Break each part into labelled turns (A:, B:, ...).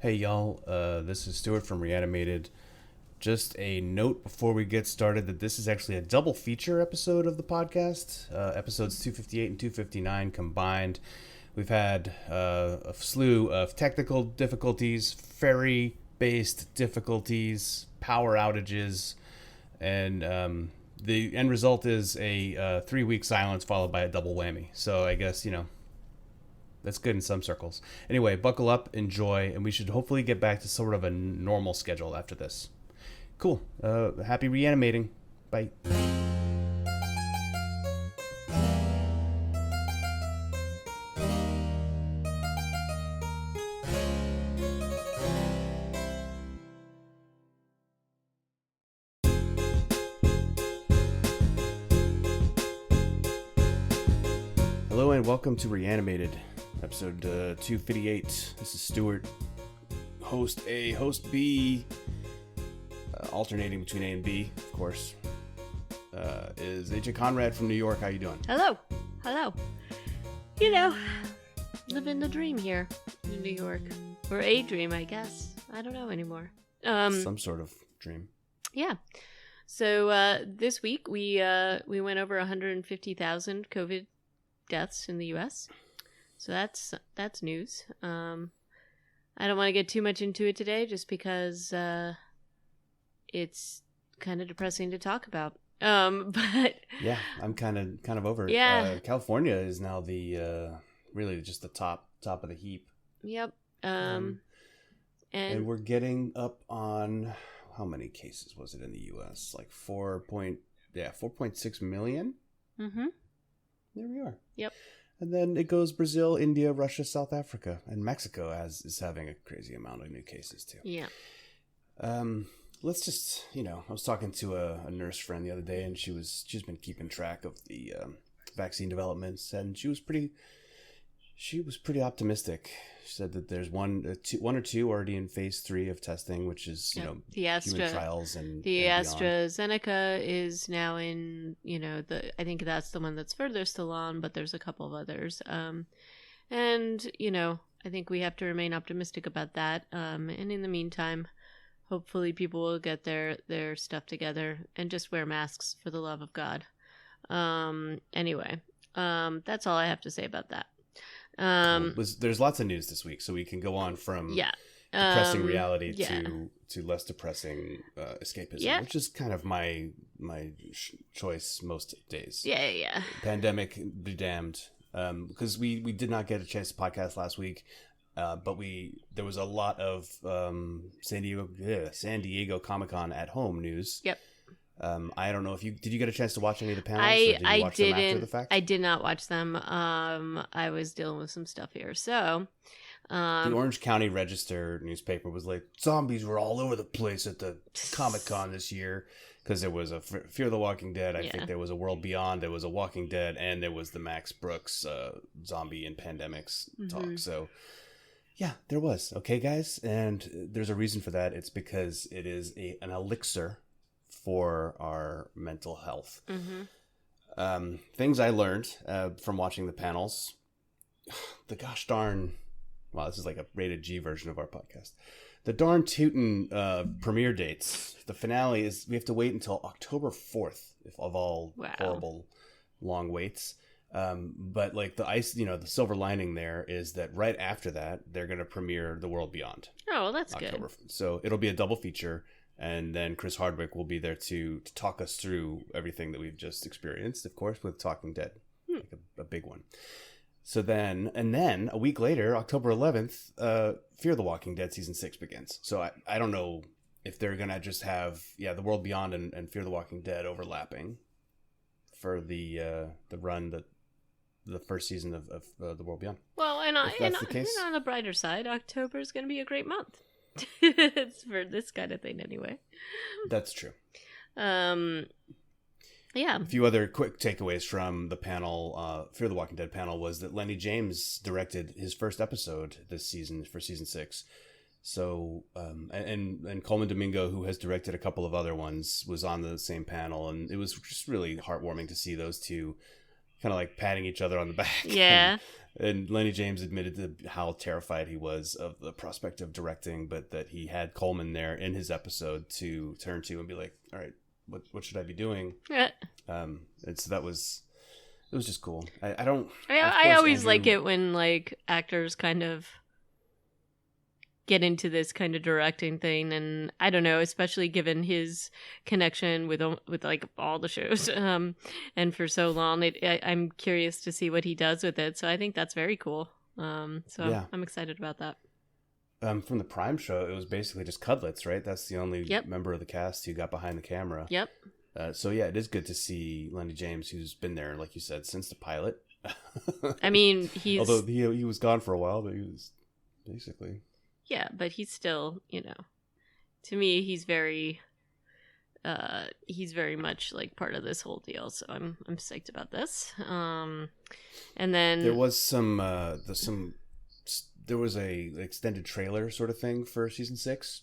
A: Hey y'all, this is Stuart from Reanimated. Just a note before we get started that this is actually a double feature episode of the podcast. Episodes 258 and 259 combined. We've had a slew of technical difficulties, ferry-based difficulties, power outages, and the end result is a 3-week silence followed by a double whammy. So I guess, that's good in some circles. Anyway, buckle up, enjoy, and we should hopefully get back to sort of a normal schedule after this. Cool. Happy reanimating. Bye. Hello and welcome to Reanimated, episode 258. This is Stuart, host A, host B, alternating between A and B, of course, is AJ Conrad from New York. How you doing?
B: Hello. Living the dream here in New York. Or a dream, I guess. I don't know anymore.
A: Some sort of dream.
B: Yeah. So this week we went over 150,000 COVID deaths in the U.S. So that's news. I don't want to get too much into it today, just because it's kind of depressing to talk about. But
A: yeah, I'm kind of over it.
B: Yeah.
A: California is now the really just the top of the heap.
B: Yep.
A: And we're getting up on how many cases was it in the U.S.? Like 4.6 million.
B: Mm-hmm.
A: There we are.
B: Yep.
A: And then it goes Brazil, India, Russia, South Africa, and Mexico is having a crazy amount of new cases too.
B: Yeah.
A: Let's just, I was talking to a nurse friend the other day, and she's been keeping track of the vaccine developments, and she was pretty optimistic. She said that there's one or two already in phase 3 of testing, which is human trials and
B: AstraZeneca is now in I think that's the one that's furthest along, but there's a couple of others. And I think we have to remain optimistic about that. And in the meantime, hopefully people will get their stuff together and just wear masks for the love of God. Anyway, that's all I have to say about that.
A: There's lots of news this week, so we can go on from depressing reality to less depressing escapism, which is kind of my choice most days.
B: Yeah.
A: Pandemic be damned, because we did not get a chance to podcast last week, but there was a lot of San Diego Comic-Con at home news.
B: Yep.
A: I don't know if did you get a chance to watch any of the panels?
B: I
A: watch
B: didn't.
A: them after the fact?
B: I did not watch them. I was dealing with some stuff here, so.
A: The Orange County Register newspaper was like, zombies were all over the place at the Comic-Con this year, because there was a Fear the Walking Dead. I think there was a World Beyond. There was a Walking Dead, and there was the Max Brooks zombie and pandemics talk. So. Yeah, there was. Okay, guys, and there's a reason for that. It's because it is an elixir for our mental health.
B: Mm-hmm.
A: Things I learned from watching the panels. The gosh darn... Wow, this is like a rated G version of our podcast. The darn tootin' premiere dates. The finale is... We have to wait until October 4th, of all horrible long waits. But like the silver lining there is that right after that, they're going to premiere The World Beyond.
B: Oh, well, that's good.
A: So it'll be a double feature. And then Chris Hardwick will be there to talk us through everything that we've just experienced, of course, with Talking Dead, like a big one. So then a week later, October 11th, Fear the Walking Dead season 6 begins. So I don't know if they're gonna just have The World Beyond and Fear the Walking Dead overlapping for the run that the first season of The World Beyond.
B: Well, and on the brighter side, October is going to be a great month. It's for this kind of thing anyway.
A: That's true.
B: Yeah.
A: A few other quick takeaways from the panel, Fear the Walking Dead panel, was that Lenny James directed his first episode this season for season 6. So, and Coleman Domingo, who has directed a couple of other ones, was on the same panel, and it was just really heartwarming to see those two kind of like patting each other on the back.
B: Yeah.
A: And Lenny James admitted to how terrified he was of the prospect of directing, but that he had Coleman there in his episode to turn to and be like, all right, what should I be doing?
B: Yeah.
A: And so it was just cool. I
B: always like it when like actors kind of get into this kind of directing thing, and I don't know, especially given his connection with like all the shows and for so long, I'm curious to see what he does with it, so I think that's very cool. So I'm excited about that.
A: From the Prime show, it was basically just Cudlitz, right? That's the only member of the cast who got behind the camera.
B: Yep.
A: So yeah, it is good to see Lenny James, who's been there, like you said, since the pilot.
B: I mean,
A: although he was gone for a while, but he was basically.
B: Yeah, but he's still, to me, he's very much like part of this whole deal. So I'm psyched about this. And then
A: there was there was a extended trailer sort of thing for season 6.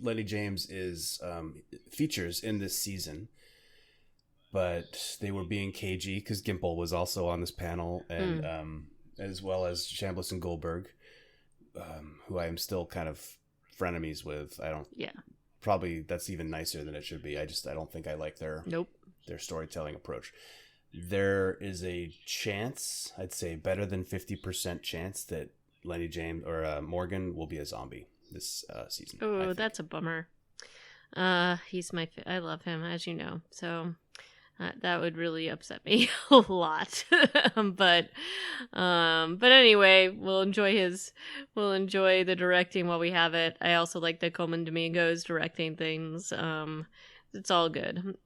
A: Lenny James features in this season, but they were being cagey because Gimple was also on this panel, and as well as Chambliss and Goldberg. Who I am still kind of frenemies with. Probably that's even nicer than it should be. I don't think I like their storytelling approach. There is a chance, I'd say better than 50% chance, that Lenny James or Morgan will be a zombie this season.
B: Oh, that's a bummer. He's I love him, as you know. So that would really upset me a lot. But anyway, we'll enjoy the directing while we have it. I also like that Coleman Domingo's directing things. It's all good.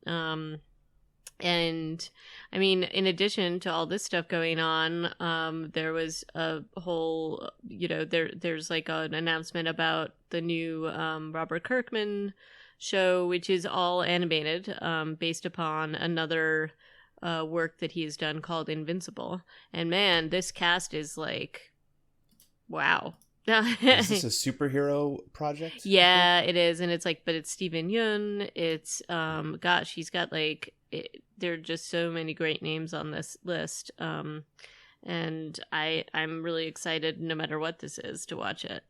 B: And I mean, in addition to all this stuff going on, there was a whole, there's like an announcement about the new Robert Kirkman show, which is all animated, based upon another work that he has done called Invincible. And man, this cast is like, wow.
A: Is this a superhero project?
B: Yeah, it is. And it's like, but it's Steven Yeun. It's gosh, he's got like there are just so many great names on this list. And I'm really excited, no matter what this is, to watch it.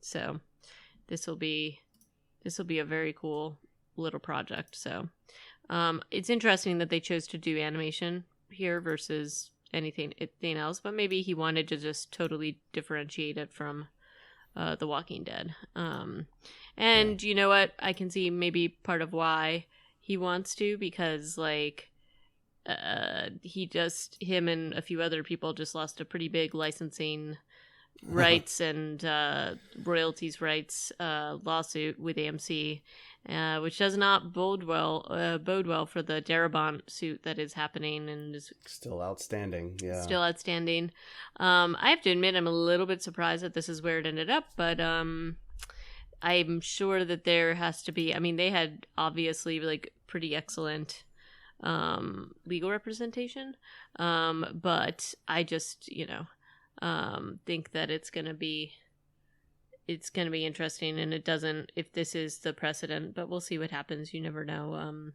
B: So this will be a very cool little project. So it's interesting that they chose to do animation here versus anything else, but maybe he wanted to just totally differentiate it from The Walking Dead. And you know what? I can see maybe part of why he wants to, because like him and a few other people just lost a pretty big licensing rights and royalties rights lawsuit with AMC, which does not bode well for the Darabont suit that is happening and is
A: still outstanding.
B: I have to admit, I'm a little bit surprised that this is where it ended up, but I'm sure that there has to be, I mean, they had obviously like pretty excellent legal representation, but I just think that it's gonna be interesting, and it doesn't, if this is the precedent, but we'll see what happens. You never know.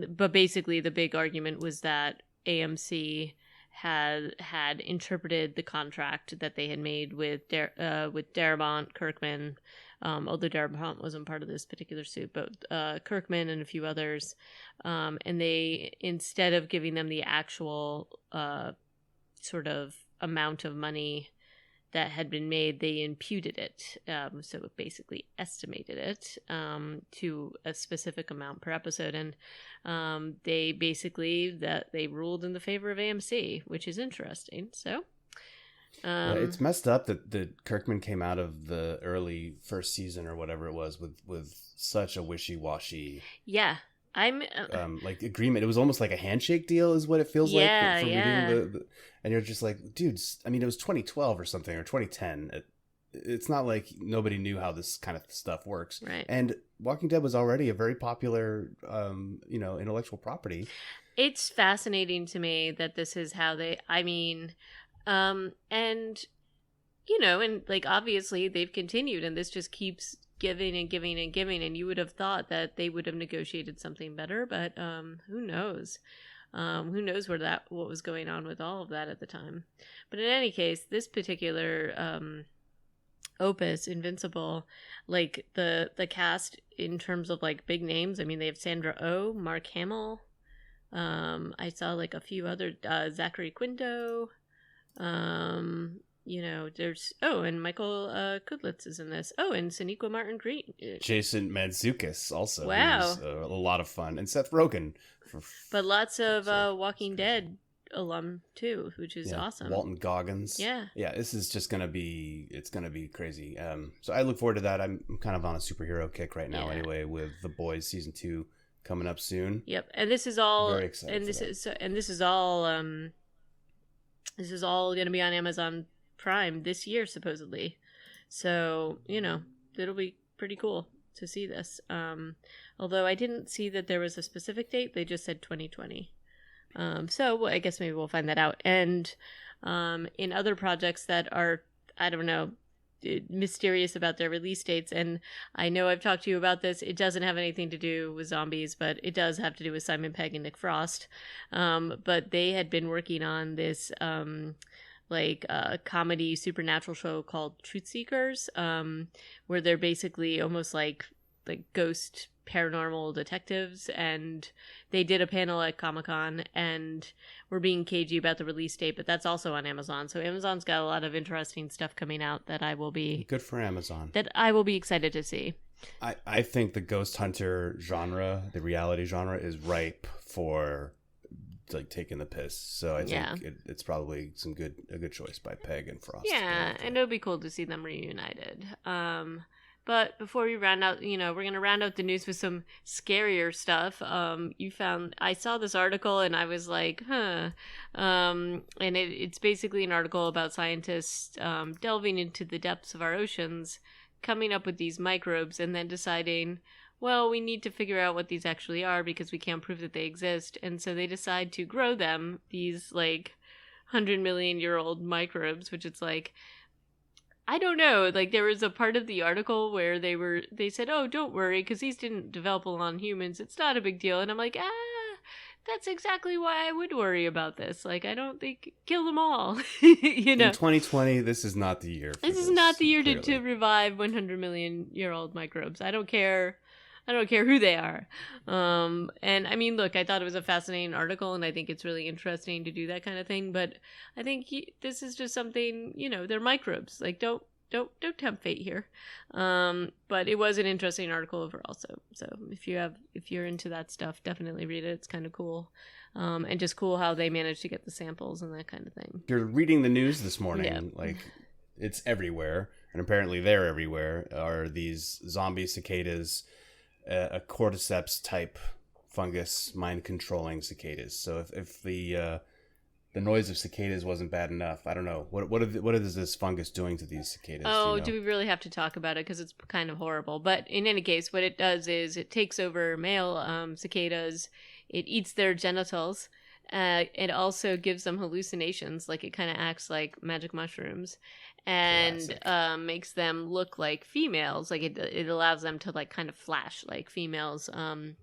B: But basically the big argument was that AMC had interpreted the contract that they had made with Darabont, Kirkman, although Darabont wasn't part of this particular suit, but Kirkman and a few others, and they, instead of giving them the actual sort of amount of money that had been made, they imputed it, so it basically estimated it to a specific amount per episode, and they ruled in the favor of AMC, which is interesting. So
A: it's messed up that Kirkman came out of the early first season or whatever it was with such a wishy-washy like agreement. It was almost like a handshake deal is what it feels like from reading and you're just like, dudes, I mean, it was 2012 or something, or 2010. It's not like nobody knew how this kind of stuff works,
B: right? And
A: Walking Dead was already a very popular intellectual property.
B: It's fascinating to me that this is how they, I mean, and and like obviously they've continued, and this just keeps giving and giving and giving, and you would have thought that they would have negotiated something better, but who knows. Who knows what was going on with all of that at the time. But in any case, this particular opus, Invincible, like the cast in terms of like big names, I mean, they have Sandra Oh, Mark Hamill. I saw like a few other Zachary Quinto. There's and Michael Kudlitz is in this. Oh, and Sonequa Martin Green.
A: Jason Mantzoukas also.
B: Wow.
A: Who's a lot of fun. And Seth Rogen.
B: But lots of Walking Dead alum too, which is awesome.
A: Walton Goggins.
B: Yeah.
A: Yeah, this is just gonna be crazy. So I look forward to that. I'm kind of on a superhero kick right now anyway, with The Boys season 2 coming up soon.
B: Yep. And this is all
A: very excited.
B: And this is all gonna be on Amazon Prime this year supposedly. So, it'll be pretty cool to see this. Although I didn't see that there was a specific date, they just said 2020. So I guess maybe we'll find that out. And in other projects that are, I don't know, mysterious about their release dates, and I know I've talked to you about this, it doesn't have anything to do with zombies, but it does have to do with Simon Pegg and Nick Frost. But they had been working on this a comedy supernatural show called Truth Seekers, where they're basically almost like ghost paranormal detectives, and they did a panel at Comic-Con and were being cagey about the release date, but that's also on Amazon. So Amazon's got a lot of interesting stuff coming out that I will be
A: good for Amazon.
B: That I will be excited to see.
A: I think the ghost hunter genre, the reality genre, is ripe for like taking the piss. So I think it's probably a good choice by Pegg and Frost.
B: Yeah, and it'll be cool to see them reunited. But before we round out, we're going to round out the news with some scarier stuff. I saw this article and I was like, huh. And it's basically an article about scientists delving into the depths of our oceans, coming up with these microbes, and then deciding, well, we need to figure out what these actually are because we can't prove that they exist. And so they decide to grow them, these 100-million-year-old microbes, which it's like, I don't know. There was a part of the article where they said, oh, don't worry, because these didn't develop on humans. It's not a big deal. And I'm like, that's exactly why I would worry about this. I don't think, kill them all. In
A: 2020, this is not the year.
B: This is not the year to revive 100-million-year-old microbes. I don't care who they are. And I mean, look, I thought it was a fascinating article, and I think it's really interesting to do that kind of thing. But I think this is just something, they're microbes. Don't tempt fate here. But it was an interesting article overall. So if you're into that stuff, definitely read it. It's kind of cool. And just cool how they managed to get the samples and that kind of thing.
A: You're reading the news this morning, it's everywhere, and apparently they're everywhere. Are these zombie cicadas? A cordyceps type fungus, mind controlling cicadas. So if the noise of cicadas wasn't bad enough, I don't know what is this fungus doing to these cicadas?
B: Oh, do we really have to talk about it because it's kind of horrible? But in any case, what it does is it takes over male cicadas. It eats their genitals. It also gives them hallucinations. It kind of acts like magic mushrooms. And makes them look like females. It allows them to kind of flash like females. And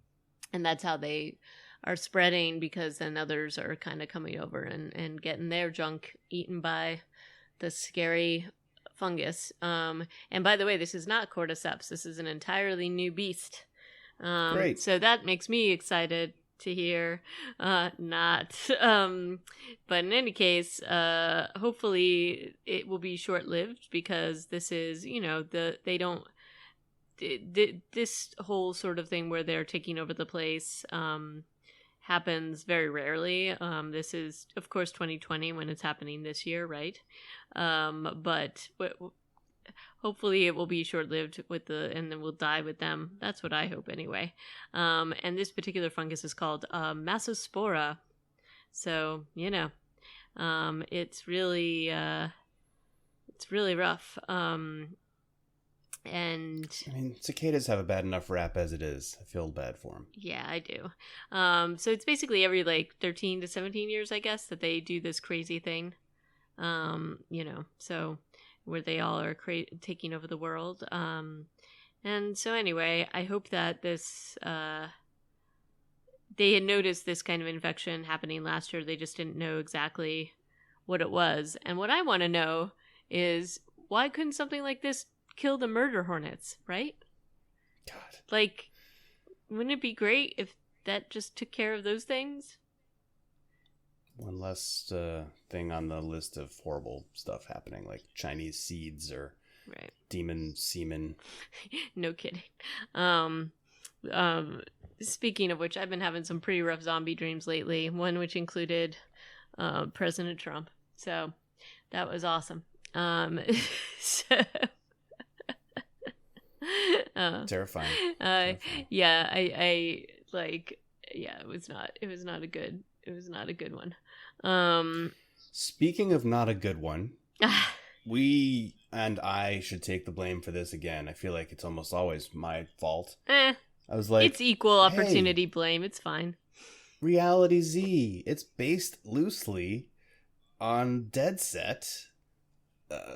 B: that's how they are spreading, because then others are kind of coming over and getting their junk eaten by the scary fungus. And by the way, this is not cordyceps. This is an entirely new beast.
A: Great.
B: So that makes me excited to hear. But in any case, hopefully it will be short-lived, because this is, this whole sort of thing where they're taking over the place happens very rarely. This is, of course, 2020 when it's happening this year, right? But hopefully it will be short-lived and then we'll die with them. That's what I hope anyway. And this particular fungus is called Massospora. So, it's really rough. And
A: I mean, cicadas have a bad enough rap as it is. I feel bad for them.
B: Yeah, I do. So it's basically every 13 to 17 years, I guess, that they do this crazy thing. So where they all are taking over the world. And so anyway, I hope that they had noticed this kind of infection happening last year. They just didn't know exactly what it was. And what I want to know is, why couldn't something like this kill the murder hornets, right?
A: God.
B: Like, wouldn't it be great if that just took care of those things?
A: One less thing on the list of horrible stuff happening, like Chinese seeds or
B: Right.
A: demon semen.
B: No kidding. Speaking of which, I've been having some pretty rough zombie dreams lately. One which included President Trump. So that was awesome. So,
A: Terrifying.
B: Yeah, I like. Yeah, it was not a good. It was not a good one.
A: Speaking of not a good one, we and I should take the blame for this again. I feel like it's almost always my fault. I was like,
B: it's equal opportunity blame. It's fine.
A: Reality Z. It's based loosely on Dead Set.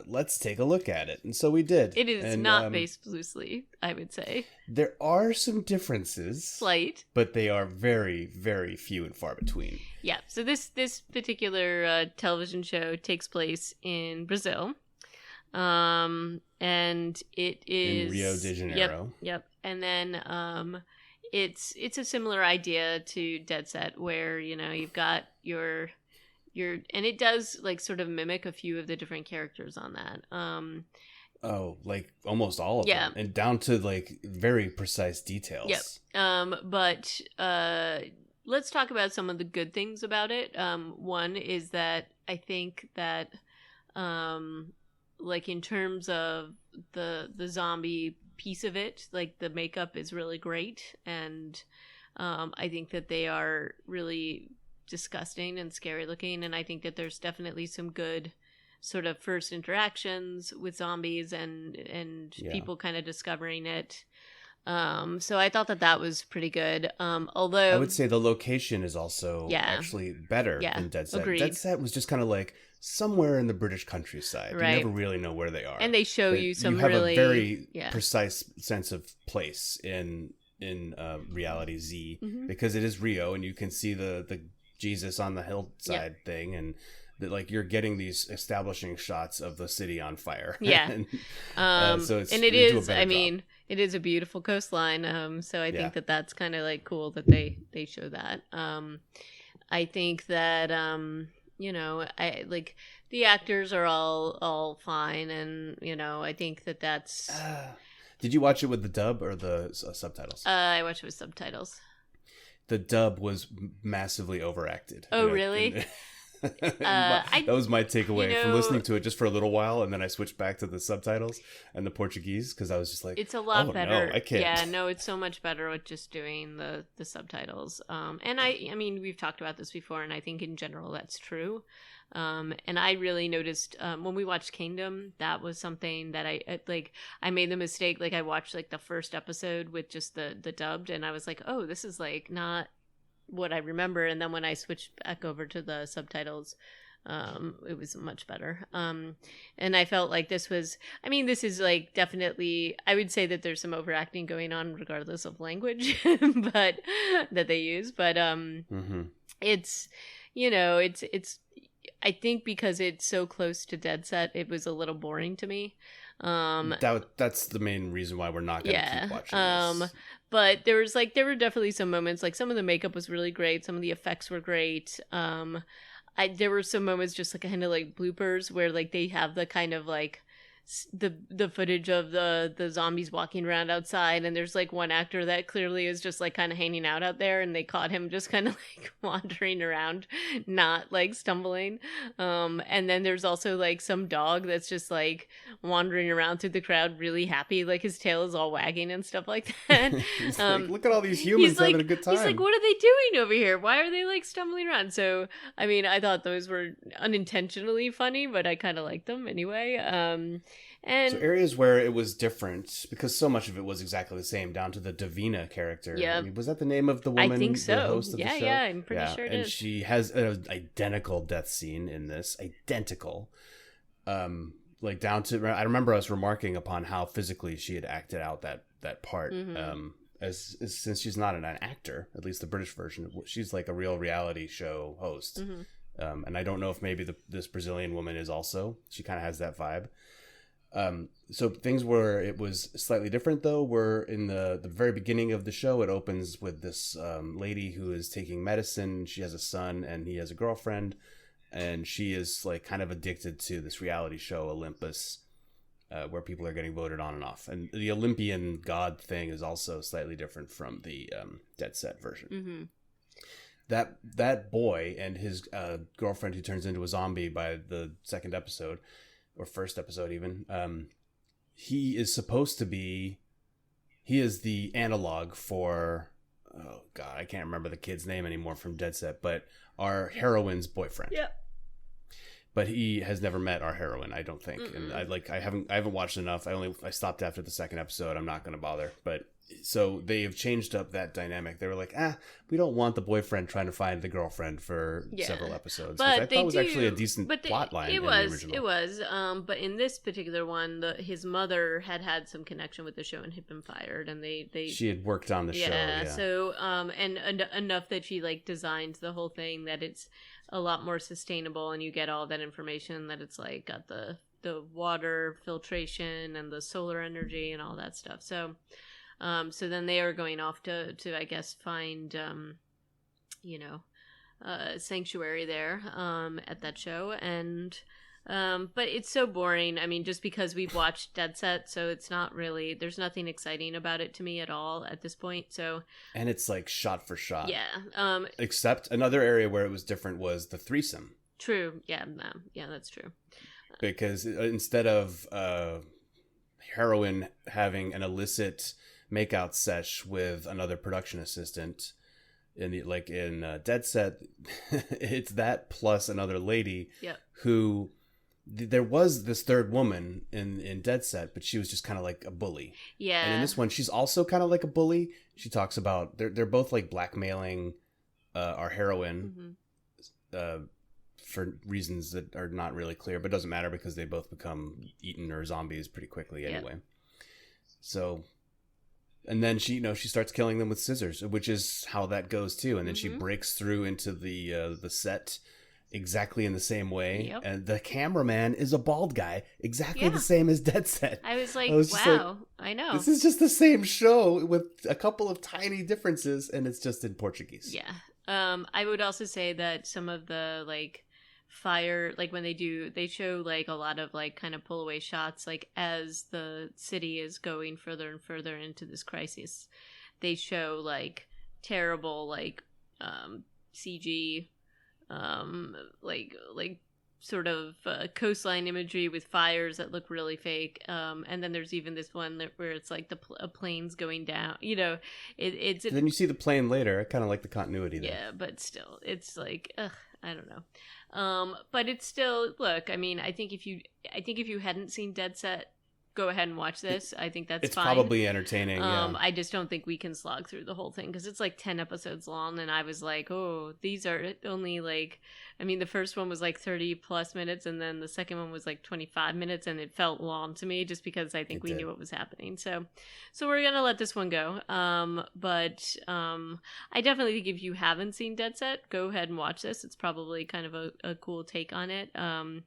A: Let's take a look at it. And so we did.
B: It is not based loosely, I would say.
A: There are some differences.
B: Slight.
A: But they are very, very few and far between.
B: Yeah. So this particular television show takes place in Brazil. And it is...
A: in Rio de Janeiro.
B: Yep. And then it's a similar idea to Dead Set, where, you know, you've got your and it does like sort of mimic a few of the different characters on that.
A: Like almost all of them, and down to like very precise details.
B: Yep. But let's talk about some of the good things about it. One is that I think that like in terms of the zombie piece of it, like the makeup is really great, and I think that they are really disgusting and scary looking, and I think that there's definitely some good sort of first interactions with zombies and people kind of discovering it. So I thought that was pretty good. Although
A: I would say the location is also actually better than Dead Set.
B: Agreed.
A: Dead Set was just kind of like somewhere in the British countryside.
B: Right.
A: You never really know where they are,
B: and they show you some
A: you have
B: really
A: a very precise sense of place in Reality Z, because it is Rio, and you can see the Jesus on the hillside thing, and that like you're getting these establishing shots of the city on fire.
B: And,
A: so it's,
B: and it is, I mean, it is a beautiful coastline. So I think that that's kind of like cool that they show that. I think that, you know, I like the actors are all fine. And, you know, I think that that's,
A: did you watch it with the dub or the subtitles?
B: I watched it with subtitles.
A: The dub was massively overacted.
B: Oh, really?
A: That was my takeaway from listening to it just for a little while, and then I switched back to the subtitles and the Portuguese, because I was just like,
B: it's a lot better.
A: No, I can't.
B: Yeah, no, it's so much better with just doing the subtitles. And I mean, we've talked about this before, and I think in general that's true. And I really noticed when we watched Kingdom, that was something that I made the mistake. Like I watched like the first episode with just the dubbed, and I was like, oh, this is like not what I remember. And then when I switched back over to the subtitles, it was much better. And I felt like this is like definitely, I would say that there's some overacting going on regardless of language, but that they use, but it's, you know, it's I think because it's so close to Dead Set, it was a little boring to me.
A: That's the main reason why we're not going to keep watching this.
B: But there were definitely some moments, like some of the makeup was really great, some of the effects were great. There were some moments just like kind of like bloopers where like they have the kind of like the footage of the zombies walking around outside, and there's like one actor that clearly is just like kind of hanging out there, and they caught him just kind of like wandering around, not like stumbling. And then there's also like some dog that's just like wandering around through the crowd really happy, like his tail is all wagging and stuff like that.
A: He's like, look at all these humans having a good time.
B: He's like, what are they doing over here? Why are they like stumbling around? So I mean, I thought those were unintentionally funny, but I kind of liked them anyway. And
A: so areas where it was different, because so much of it was exactly the same, down to the Davina character.
B: Yeah.
A: I mean, was that the name of the woman?
B: I think so.
A: The host of the show?
B: Yeah, I'm pretty sure it is.
A: And she has an identical death scene in this. Identical. Like down to, I remember us remarking upon how physically she had acted out that part. And since she's not an actor, at least the British version, she's like a real reality show host. And I don't know if maybe this Brazilian woman is also. She kind of has that vibe. So things where it was slightly different, though, were in the very beginning of the show. It opens with this lady who is taking medicine. She has a son and he has a girlfriend. And she is like kind of addicted to this reality show, Olympus, where people are getting voted on and off. And the Olympian god thing is also slightly different from the Dead Set version. That boy and his girlfriend, who turns into a zombie by the second episode, or first episode even, he is supposed to be, he is the analog for, oh god, I can't remember the kid's name anymore from Dead Set, but our heroine's boyfriend. Yep. But he has never met our heroine, I don't think. And I haven't watched enough. I stopped after the second episode. I'm not going to bother. But so they have changed up that dynamic. They were like, we don't want the boyfriend trying to find the girlfriend for several episodes.
B: But
A: I thought it was actually a decent plot line in the original. It was.
B: But in this particular one, his mother had some connection with the show and had been fired, and she had worked on the show. Yeah. So and enough that she like designed the whole thing that it's a lot more sustainable, and you get all that information that it's like got the water filtration and the solar energy and all that stuff. So so then they are going off to I guess find sanctuary there at that show. And but it's so boring. I mean, just because we've watched Dead Set, so it's not really, there's nothing exciting about it to me at all at this point. So,
A: and it's like shot for shot.
B: Yeah.
A: Except another area where it was different was the threesome.
B: True. Yeah. Yeah, that's true.
A: Because instead of heroine having an illicit makeout sesh with another production assistant, in Dead Set, it's that plus another lady.
B: Yep.
A: Who. There was this third woman in Dead Set, but she was just kind of like a bully.
B: Yeah.
A: And in this one, she's also kind of like a bully. She talks about they're both like blackmailing our heroine for reasons that are not really clear, but doesn't matter because they both become eaten or zombies pretty quickly anyway. Yep. So, and then she starts killing them with scissors, which is how that goes too. And then she breaks through into the set exactly in the same way.
B: Yep.
A: And the cameraman is a bald guy, exactly the same as Dead Set.
B: I was like, wow, I know.
A: This is just the same show with a couple of tiny differences, and it's just in Portuguese.
B: Yeah. I would also say that some of the like fire, like when they show like a lot of like kind of pull away shots, like as the city is going further and further into this crisis, they show like terrible like CG like sort of coastline imagery with fires that look really fake, and then there's even this one where it's like a plane's going down, it's
A: then you see the plane later. I kind of like the continuity there.
B: Yeah, but still it's like I don't know, but it's still, look, I mean, I think if you hadn't seen Dead Set, go ahead and watch this. I think it's fine. It's
A: probably entertaining. Yeah.
B: I just don't think we can slog through the whole thing because it's like 10 episodes long, and I was like, oh, these are only like, I mean, the first one was like 30 plus minutes, and then the second one was like 25 minutes, and it felt long to me just because I think we knew what was happening. So we're gonna let this one go. But I definitely think if you haven't seen Dead Set, go ahead and watch this. It's probably kind of a cool take on it. And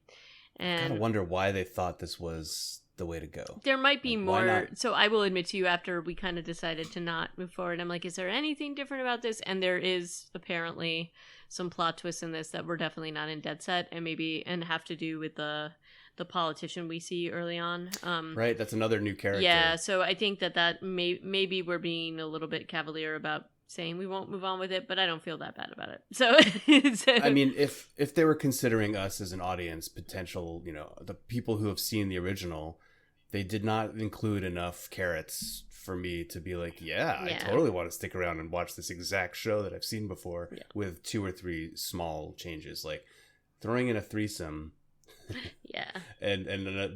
A: I kind of wonder why they thought this was the way to go.
B: There might be more. So I will admit to you, after we kind of decided to not move forward, I'm like, is there anything different about this? And there is apparently some plot twists in this that were definitely not in Dead Set, and have to do with the politician we see early on.
A: Right, that's another new character.
B: Yeah, so I think that maybe we're being a little bit cavalier about saying we won't move on with it, but I don't feel that bad about it. So
A: I mean, if they were considering us as an audience potential, the people who have seen the original, they did not include enough carrots for me to be like, I totally want to stick around and watch this exact show that I've seen before with 2 or 3 small changes, like throwing in a threesome.
B: Yeah.
A: and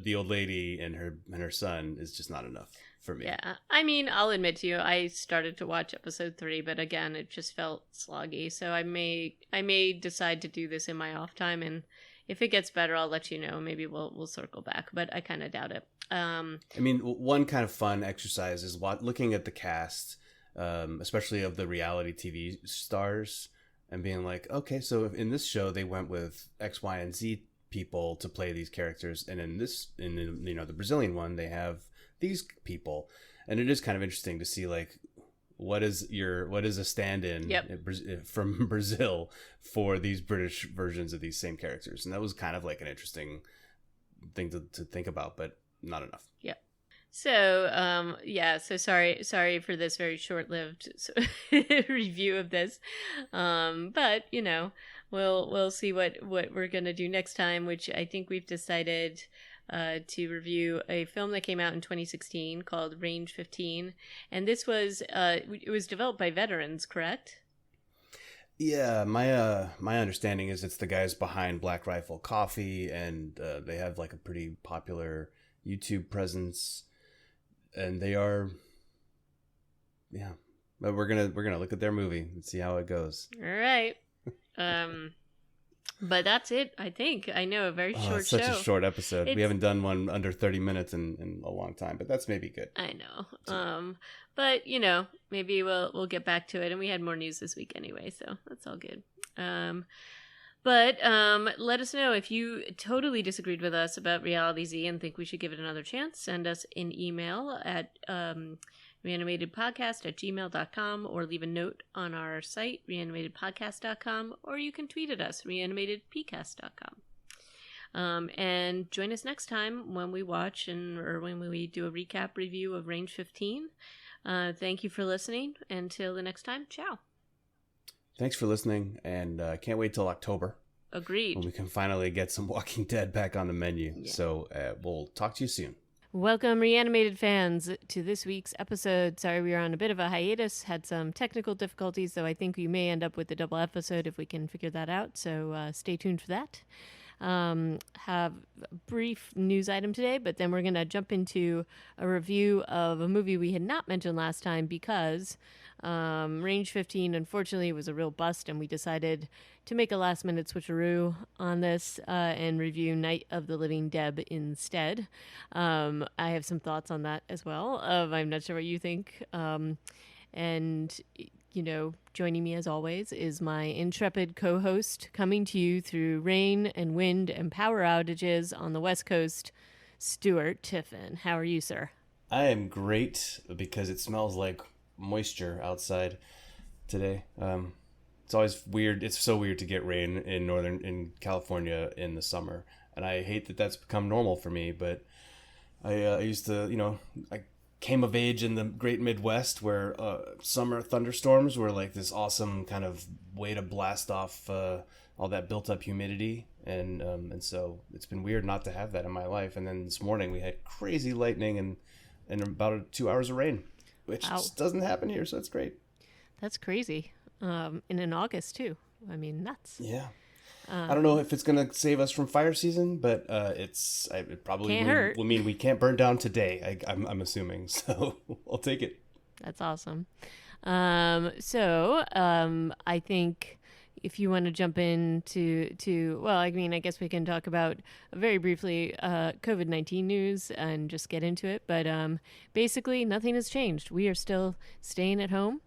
A: the old lady and her son is just not enough for me.
B: Yeah. I mean, I'll admit to you, I started to watch episode 3, but again, it just felt sloggy. So I may decide to do this in my off time, and if it gets better, I'll let you know. Maybe we'll circle back, but I kind of doubt it.
A: I mean, one kind of fun exercise is looking at the cast. especially of the reality TV stars, and being like, okay, so if in this show they went with X, Y, and Z people to play these characters, and in the Brazilian one they have these people, and it is kind of interesting to see like what is a stand-in from Brazil for these British versions of these same characters, and that was kind of like an interesting thing to think about, but not enough.
B: Yeah. So, so sorry for this very short-lived review of this. But, we'll see what we're going to do next time, which I think we've decided to review a film that came out in 2016 called Range 15. And this was, it was developed by veterans, correct?
A: Yeah, my understanding is it's the guys behind Black Rifle Coffee, and they have like a pretty popular YouTube presence. And they are, but we're gonna look at their movie and see how it goes.
B: All right, but that's it. I think I know a very short
A: it's such
B: show.
A: A short episode. We haven't done one under 30 minutes in a long time, but that's maybe good.
B: I know. But maybe we'll get back to it. And we had more news this week anyway, so that's all good. But let us know if you totally disagreed with us about Reality Z and think we should give it another chance. Send us an email at reanimatedpodcast@gmail.com, or leave a note on our site, reanimatedpodcast.com, or you can tweet at us, reanimatedpcast.com. And join us next time when we watch or when we do a recap review of Range 15. Thank you for listening. Until the next time, ciao.
A: Thanks for listening, and can't wait till October.
B: Agreed.
A: When we can finally get some Walking Dead back on the menu. Yeah. So we'll talk to you soon.
B: Welcome, Reanimated fans, to this week's episode. Sorry we were on a bit of a hiatus, had some technical difficulties, though I think we may end up with a double episode if we can figure that out, so stay tuned for that. Have a brief news item today, but then we're going to jump into a review of a movie we had not mentioned last time because Range 15, unfortunately, was a real bust, and we decided to make a last-minute switcheroo on this and review Night of the Living Deb instead. I have some thoughts on that as well. I'm not sure what you think. And joining me as always is my intrepid co-host, coming to you through rain and wind and power outages on the West Coast, Stuart Tiffin. How are you, sir?
A: I am great because it smells like moisture outside today. It's always weird. It's so weird to get rain in California in the summer, and I hate that that's become normal for me. But I used to, I came of age in the great Midwest where summer thunderstorms were like this awesome kind of way to blast off all that built up humidity, and so it's been weird not to have that in my life. And then this morning we had crazy lightning and about 2 hours of rain, which just doesn't happen here, so it's great.
B: That's crazy. And in August too. I mean, nuts.
A: Yeah. I don't know if it's going to save us from fire season, but it probably will mean we can't burn down today, I'm assuming. So I'll take it.
B: That's awesome. So I think if you want to jump into I guess we can talk about very briefly COVID-19 news and just get into it. But basically, nothing has changed. We are still staying at home.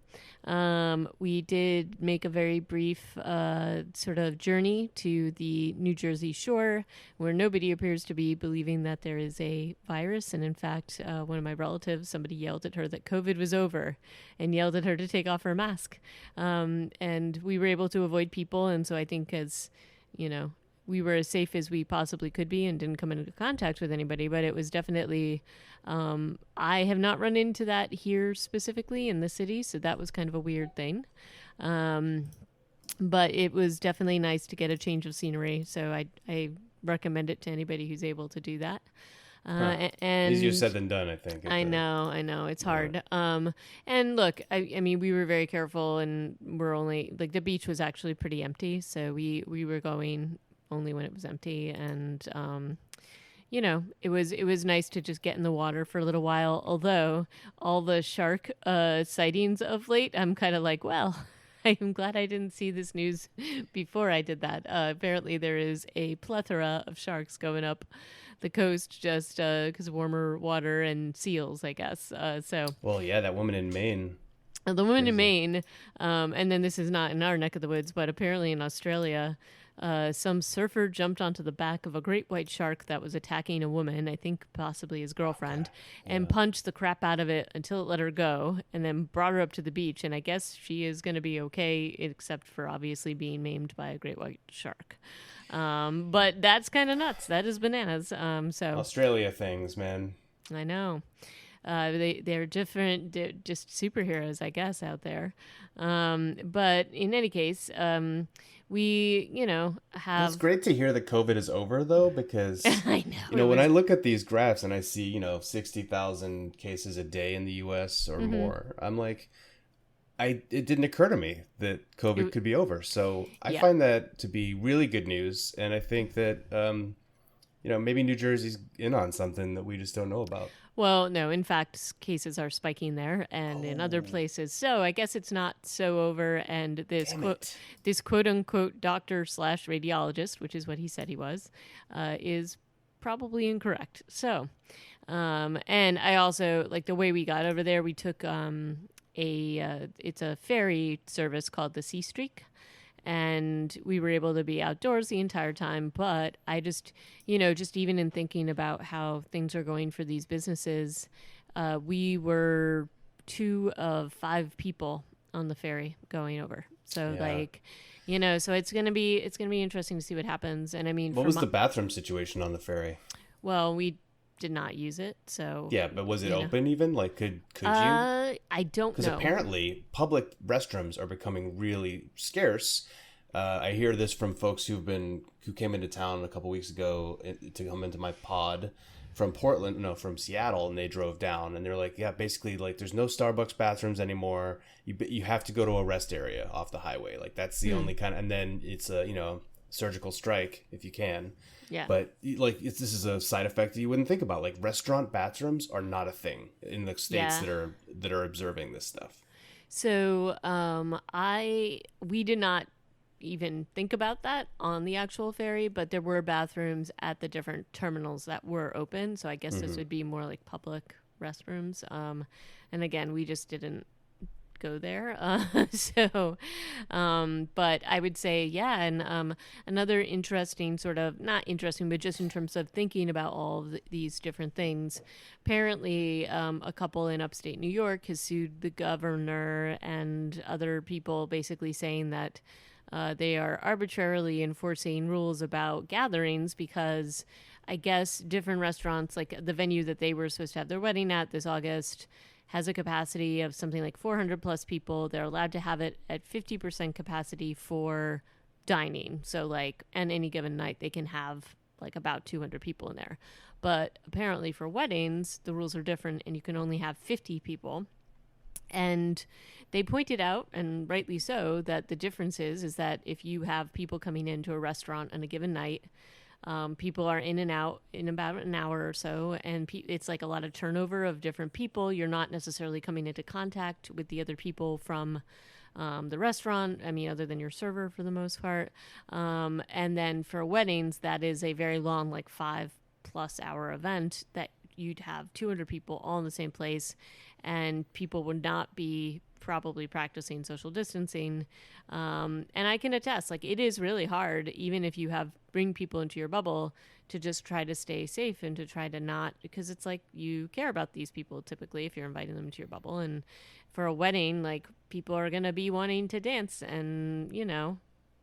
B: We did make a very brief sort of journey to the New Jersey shore where nobody appears to be believing that there is a virus. And in fact, one of my relatives, somebody yelled at her that COVID was over and yelled at her to take off her mask. And we were able to avoid people. And so I think we were as safe as we possibly could be and didn't come into contact with anybody, but it was definitely, I have not run into that here specifically in the city, so that was kind of a weird thing. But it was definitely nice to get a change of scenery, so I recommend it to anybody who's able to do that. And
A: easier said than done, I think.
B: I know it's hard. And look, I mean, we were very careful, and we're only the beach was actually pretty empty, so we were going only when it was empty, and it was nice to just get in the water for a little while. Although all the shark sightings of late, I'm kind of like, well, I'm glad I didn't see this news before I did that. Apparently there is a plethora of sharks going up the coast just because of warmer water and seals, I guess. Well,
A: yeah, that woman in Maine
B: The woman in
A: Crazy.
B: Maine, and then this is not in our neck of the woods, but apparently in Australia, some surfer jumped onto the back of a great white shark that was attacking a woman, I think possibly his girlfriend, and
A: Yeah.
B: punched the crap out of it until it let her go, and then brought her up to the beach. And I guess she is going to be okay, except for obviously being maimed by a great white shark. But that's kind of nuts. That is bananas. So
A: Australia things, man.
B: I know. They're different, they're just superheroes, I guess, out there. But in any case, we,
A: It's
B: have.
A: great to hear that COVID is over, though, because,
B: I know it
A: when I
B: was.
A: look at these graphs and I see, 60,000 cases a day in the US or
B: Hmm.
A: more, I'm like, it didn't occur to me that COVID
B: It,
A: could be over. So I
B: yeah.
A: find that to be really good news. And I think that, maybe New Jersey's in on something that we just don't know about.
B: Well, no, in fact, cases are spiking there and in other
A: Oh,
B: places. So I guess it's not so over. And
A: damn it.
B: this quote unquote doctor slash radiologist, which is what he said he was, is probably incorrect. So, and I also like the way we got over there. We took it's a ferry service called the Sea Streak, and we were able to be outdoors the entire time. But I just, just even in thinking about how things are going for these businesses, we were 2 of 5 people on the ferry going over. So
A: Yeah.
B: like, so it's gonna be interesting to see what happens. And I mean,
A: What was the bathroom situation on the ferry?
B: well, we did not use it, so
A: Yeah, but was it
B: you know.
A: open even? Like, could you?
B: I don't
A: Because
B: know.
A: apparently public restrooms are becoming really scarce. I hear this from folks who came into town a couple weeks ago to come into my pod from Portland, no, from Seattle, and they drove down, and they're like, yeah, basically, like, there's no Starbucks bathrooms anymore. You have to go to a rest area off the highway. Like, that's the only kind of, and then it's a surgical strike if you can.
B: Yeah.
A: But like, this is a side effect that you wouldn't think about. Like, restaurant bathrooms are not a thing in the states
B: Yeah.
A: that are observing this stuff.
B: So we did not even think about that on the actual ferry, but there were bathrooms at the different terminals that were open. So I guess this
A: Hmm.
B: would be more like public restrooms. And again, we just didn't go there. But I would say, yeah. And another interesting sort of, not interesting, but just in terms of thinking about all of these different things, apparently a couple in upstate New York has sued the governor and other people, basically saying that they are arbitrarily enforcing rules about gatherings because I guess different restaurants, like the venue that they were supposed to have their wedding at this August, has a capacity of something like 400 plus people. They're allowed to have it at 50% capacity for dining. So, like, on any given night, they can have like about 200 people in there. But apparently, for weddings, the rules are different and you can only have 50 people. And they pointed out, and rightly so, that the difference is that if you have people coming into a restaurant on a given night, people are in and out in about an hour or so, and it's like a lot of turnover of different people. You're not necessarily coming into contact with the other people from the restaurant, I mean, other than your server for the most part. And then for weddings, that is a very long, like 5+ hour event that you'd have 200 people all in the same place, and people would not be probably practicing social distancing. And I can attest, like, it is really hard, even if you bring people into your bubble, to just try to stay safe and to try to not, because it's like you care about these people typically if you're inviting them to your bubble. And for a wedding, like, people are going to be wanting to dance and,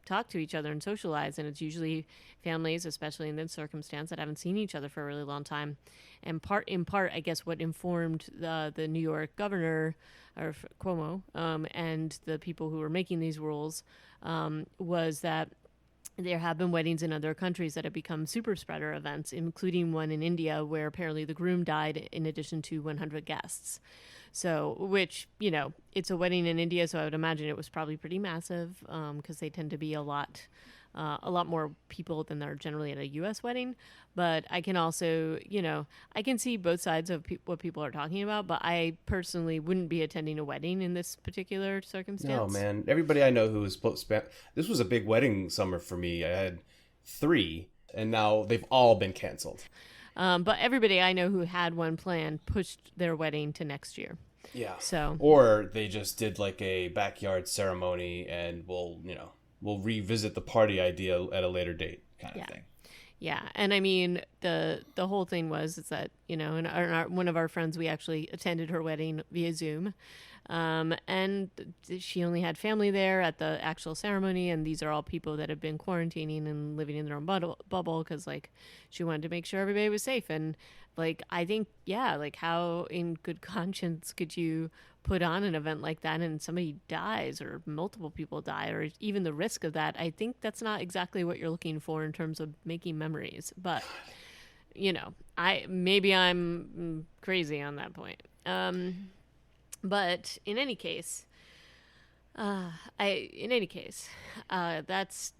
B: talk to each other and socialize, and it's usually families, especially in this circumstance, that haven't seen each other for a really long time. And in part, I guess what informed the New York governor, or Cuomo, and the people who were making these rules, was that there have been weddings in other countries that have become super spreader events, including one in India where apparently the groom died in addition to 100 guests. So, which, it's a wedding in India, so I would imagine it was probably pretty massive, because they tend to be a lot more people than there are generally at a U.S. wedding. But I can also, I can see both sides of what people are talking about, but I personally wouldn't be attending a wedding in this particular
A: No,
B: circumstance.
A: man. Everybody I know who was this was a big wedding summer for me. I had 3, and now they've all been canceled.
B: But everybody I know who had one planned pushed their wedding to next year.
A: Yeah.
B: So,
A: Or they just did like a backyard ceremony and we'll revisit the party idea at a later date kind of
B: yeah.
A: thing.
B: Yeah, and I mean the whole thing was is that and one of our friends, we actually attended her wedding via Zoom, and she only had family there at the actual ceremony, and these are all people that have been quarantining and living in their own bubble because like she wanted to make sure everybody was safe, and like I think like how in good conscience could you put on an event like that and somebody dies or multiple people die or even the risk of that. I think that's not exactly what you're looking for in terms of making memories, but I'm crazy on that point. But in any case, that's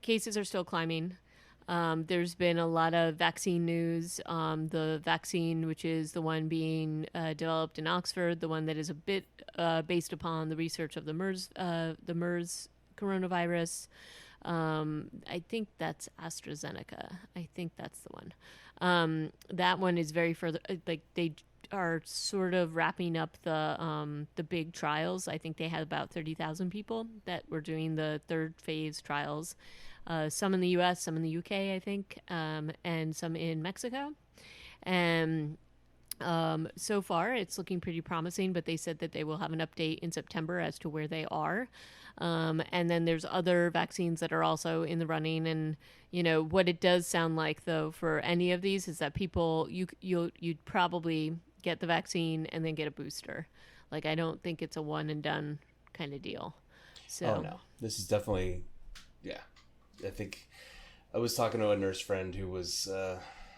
B: cases are still climbing. There's been a lot of vaccine news. The vaccine, which is the one being developed in Oxford, the one that is a bit based upon the research of the MERS coronavirus. I think that's AstraZeneca. I think that's the one. That one is very further. Like they are sort of wrapping up the big trials. I think they had about 30,000 people that were doing the third phase trials. Some in the U.S., some in the U.K., I think, and some in Mexico. And so far, it's looking pretty promising, but they said that they will have an update in September as to where they are. And then there's other vaccines that are also in the running. And, what it does sound like, though, for any of these is that people, you'd probably get the vaccine and then get a booster. Like, I don't think it's a one and done kind of deal. So.
A: Oh, no. This is definitely, yeah. I think I was talking to a nurse friend who was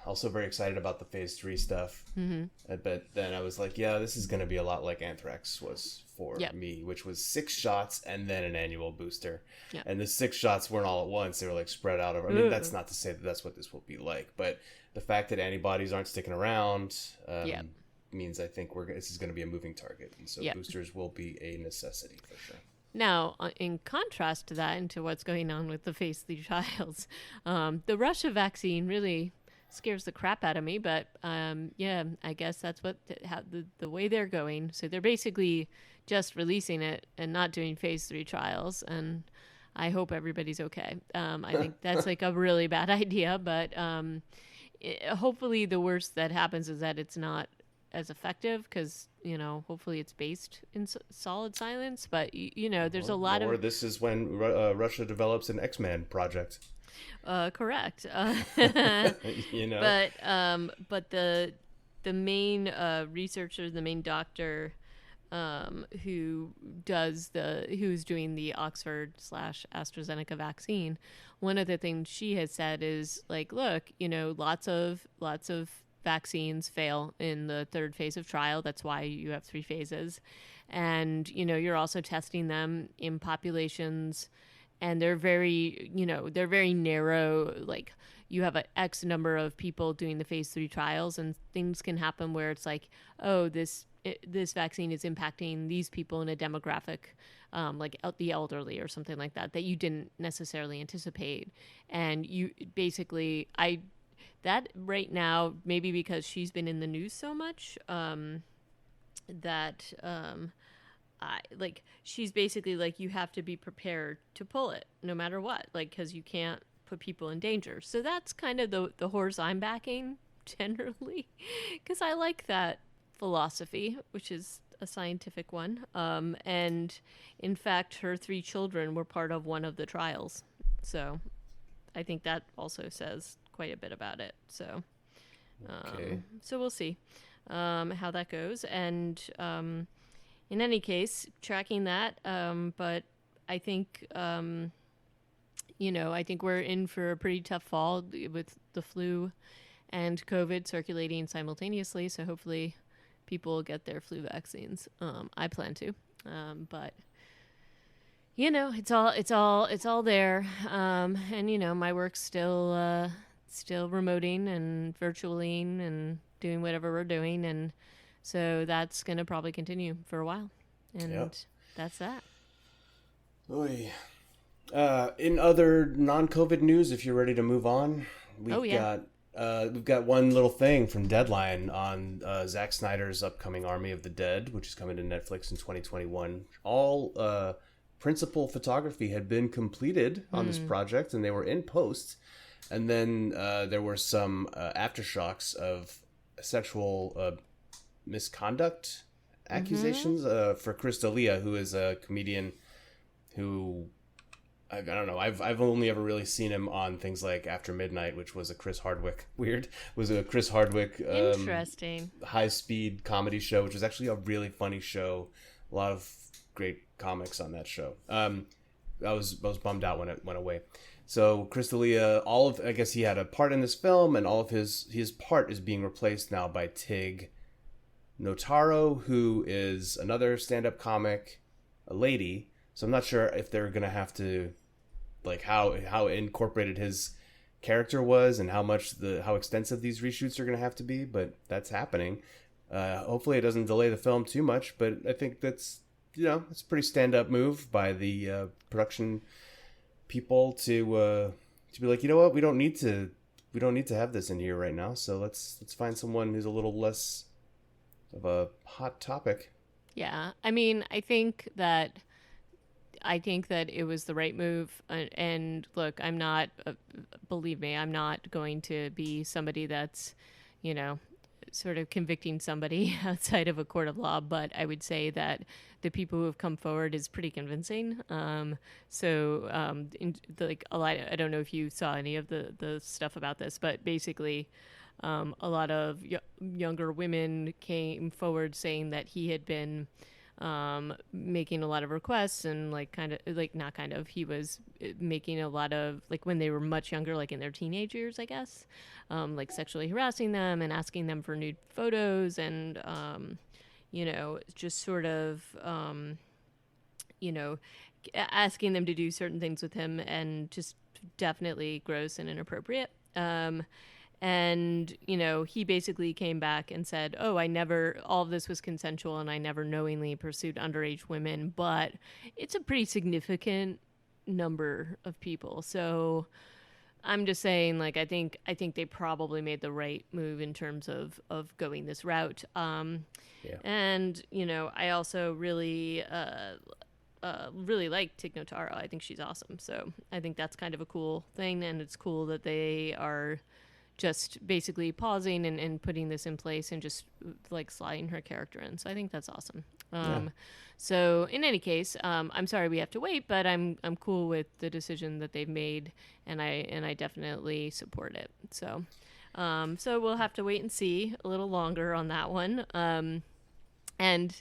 A: also very excited about the phase 3 stuff. Mm-hmm. But then I was like, yeah, this is going to be a lot like anthrax was for me, which was 6 shots and then an annual booster. Yep. And the 6 shots weren't all at once. They were like spread out over. I mean, that's not to say that that's what this will be like. But the fact that antibodies aren't sticking around means I think this is going to be a moving target. And so boosters will be a necessity for sure.
B: Now, in contrast to that and to what's going on with the phase 3 trials, the Russia vaccine really scares the crap out of me. But I guess that's what the way they're going. So they're basically just releasing it and not doing phase 3 trials. And I hope everybody's okay. I think that's like a really bad idea. But hopefully the worst that happens is that it's not as effective because hopefully it's based in solid science, but there's a lot
A: or this is when Russia develops an X-Men project.
B: Correct. But the main researcher, the main doctor who's doing the Oxford / AstraZeneca vaccine, one of the things she has said is like, look, lots of vaccines fail in the third phase of trial. That's why you have 3 phases. And, you're also testing them in populations and they're very narrow. Like you have an X number of people doing the phase 3 trials and things can happen where it's like, oh, this vaccine is impacting these people in a demographic, like the elderly or something like that you didn't necessarily anticipate. And you basically, that right now, maybe because she's been in the news so much, she's basically like, you have to be prepared to pull it no matter what, like, because you can't put people in danger. So that's kind of the horse I'm backing generally, because I like that philosophy, which is a scientific one. And in fact, her 3 children were part of one of the trials. So I think that also says quite a bit about it. So, so we'll see how that goes. And in any case, tracking that. But I think, I think we're in for a pretty tough fall with the flu and COVID circulating simultaneously. So hopefully people will get their flu vaccines. I plan to, but it's all there. And my work's still remoting and virtualing and doing whatever we're doing. And so that's going to probably continue for a while. And that's that.
A: Oy. In other non-COVID news, if you're ready to move on, we've got we've got one little thing from Deadline on Zack Snyder's upcoming Army of the Dead, which is coming to Netflix in 2021. All principal photography had been completed on this project, and they were in post. And then there were some aftershocks of sexual misconduct accusations for Chris D'Elia, who is a comedian who I don't know. I've only ever really seen him on things like After Midnight, which was a Chris Hardwick
B: Interesting
A: high speed comedy show, which was actually a really funny show. A lot of great comics on that show. I was bummed out when it went away. So Chris D'Elia, I guess he had a part in this film, and all of his part is being replaced now by Tig Notaro, who is another stand-up comic, a lady. So I'm not sure if they're gonna have to, like, how incorporated his character was and how extensive these reshoots are gonna have to be, but that's happening. Hopefully it doesn't delay the film too much, but I think that's it's a pretty stand-up move by the production people to be like, you know what, we don't need to have this in here right now, so let's find someone who's a little less of a hot topic.
B: Yeah, I mean, I think that it was the right move. And look, I'm not, believe me, I'm not going to be somebody that's, sort of convicting somebody outside of a court of law. But I would say that the people who have come forward is pretty convincing. I don't know if you saw any of the stuff about this, but basically, a lot of younger women came forward saying that he had been making a lot of requests and he was making a lot of, like, when they were much younger, like in their teenage years, I guess, like sexually harassing them and asking them for nude photos and, just sort of, asking them to do certain things with him, and just definitely gross and inappropriate. And, he basically came back and said, all of this was consensual and I never knowingly pursued underage women, but it's a pretty significant number of people. So I'm just saying, like, I think they probably made the right move in terms of going this route.
A: Yeah.
B: And, I also really like Tig Notaro. I think she's awesome. So I think that's kind of a cool thing, and it's cool that they are just basically pausing and putting this in place and just like sliding her character in. So I think that's awesome. So in any case, I'm sorry we have to wait, but I'm cool with the decision that they've made, and I definitely support it. So we'll have to wait and see a little longer on that one. And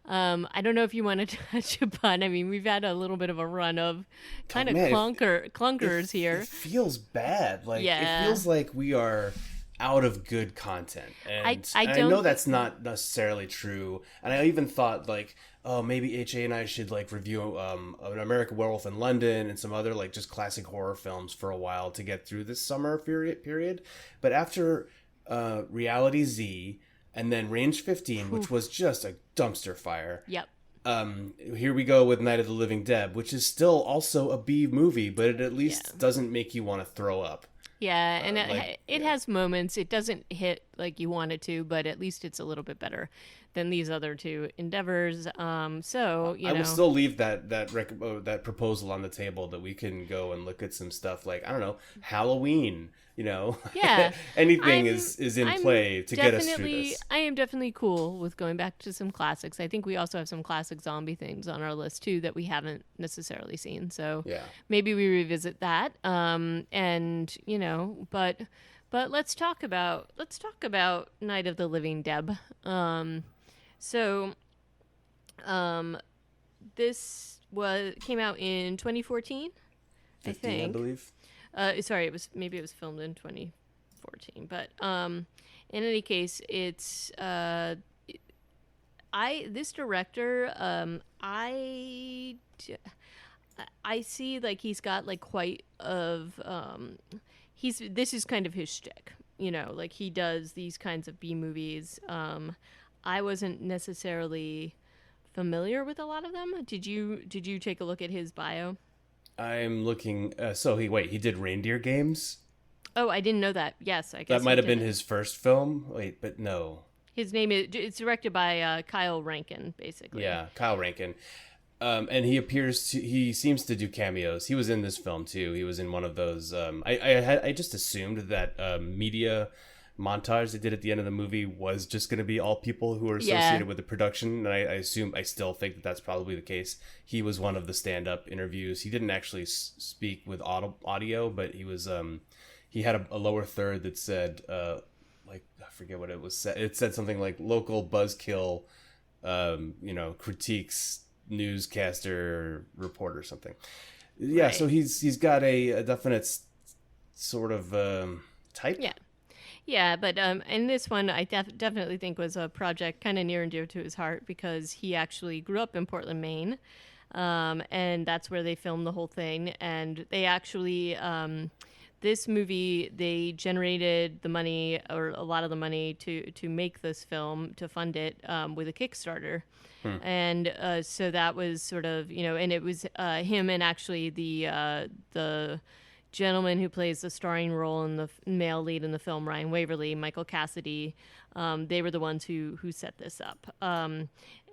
B: I don't know if you want to touch upon, I mean, we've had a little bit of a run of kind of clunkers here.
A: It feels bad. Like, It feels like we are out of good content. And I know that's not necessarily true. And I even thought, like, oh, maybe HA and I should, like, review An American Werewolf in London and some other, like, just classic horror films for a while to get through this summer period. But after Reality Z, and then Range 15, which was just a dumpster fire.
B: Yep.
A: Here we go with Night of the Living Deb, which is still also a B movie, but it at least doesn't make you want to throw up.
B: Yeah, and it has moments. It doesn't hit like you want it to, but at least it's a little bit better than these other two endeavors. I will
A: still leave that proposal on the table that we can go and look at some stuff like, I don't know, Halloween.
B: Yeah,
A: anything is in play to get us through this.
B: I am definitely cool with going back to some classics. I think we also have some classic zombie things on our list too that we haven't necessarily seen. So maybe we revisit that. But let's talk about Night of the Living Deb. This came out in 2014, I think.
A: I believe.
B: Sorry, it was filmed in 2014, but in any case, it's this director, I see, like, he's got, like, quite of this is kind of his shtick, like, he does these kinds of B movies. I wasn't necessarily familiar with a lot of them. Did you take a look at his bio?
A: I'm looking. He did Reindeer Games.
B: Oh, I didn't know that. Yes, I
A: That
B: guess he
A: might have been
B: did.
A: his first film. Wait, but no.
B: His name is. It's directed by Kyle Rankin, basically.
A: Yeah, Kyle Rankin. And he seems to do cameos. He was in this film too. He was in one of those. I just assumed that media montage they did at the end of the movie was just going to be all people who are
B: Yeah.
A: associated with the production. And I still think that that's probably the case. He was one of the stand-up interviews. He didn't actually speak with audio, but he had a lower third that said, like, I forget what it was. It said something like local buzzkill, critiques newscaster reporter or something. Yeah,
B: Right.
A: so he's got a definite sort of type.
B: Yeah. Yeah, but in this one, I definitely think was a project kind of near and dear to his heart because he actually grew up in Portland, Maine, and that's where they filmed the whole thing. And they actually, this movie, they generated the money or a lot of the money to make this film to fund it with a Kickstarter. And so that was sort of, and it was him and actually the gentleman who plays the starring role in the male lead in the film, Ryan Waverly, Michael Cassidy. They were the ones who set this up,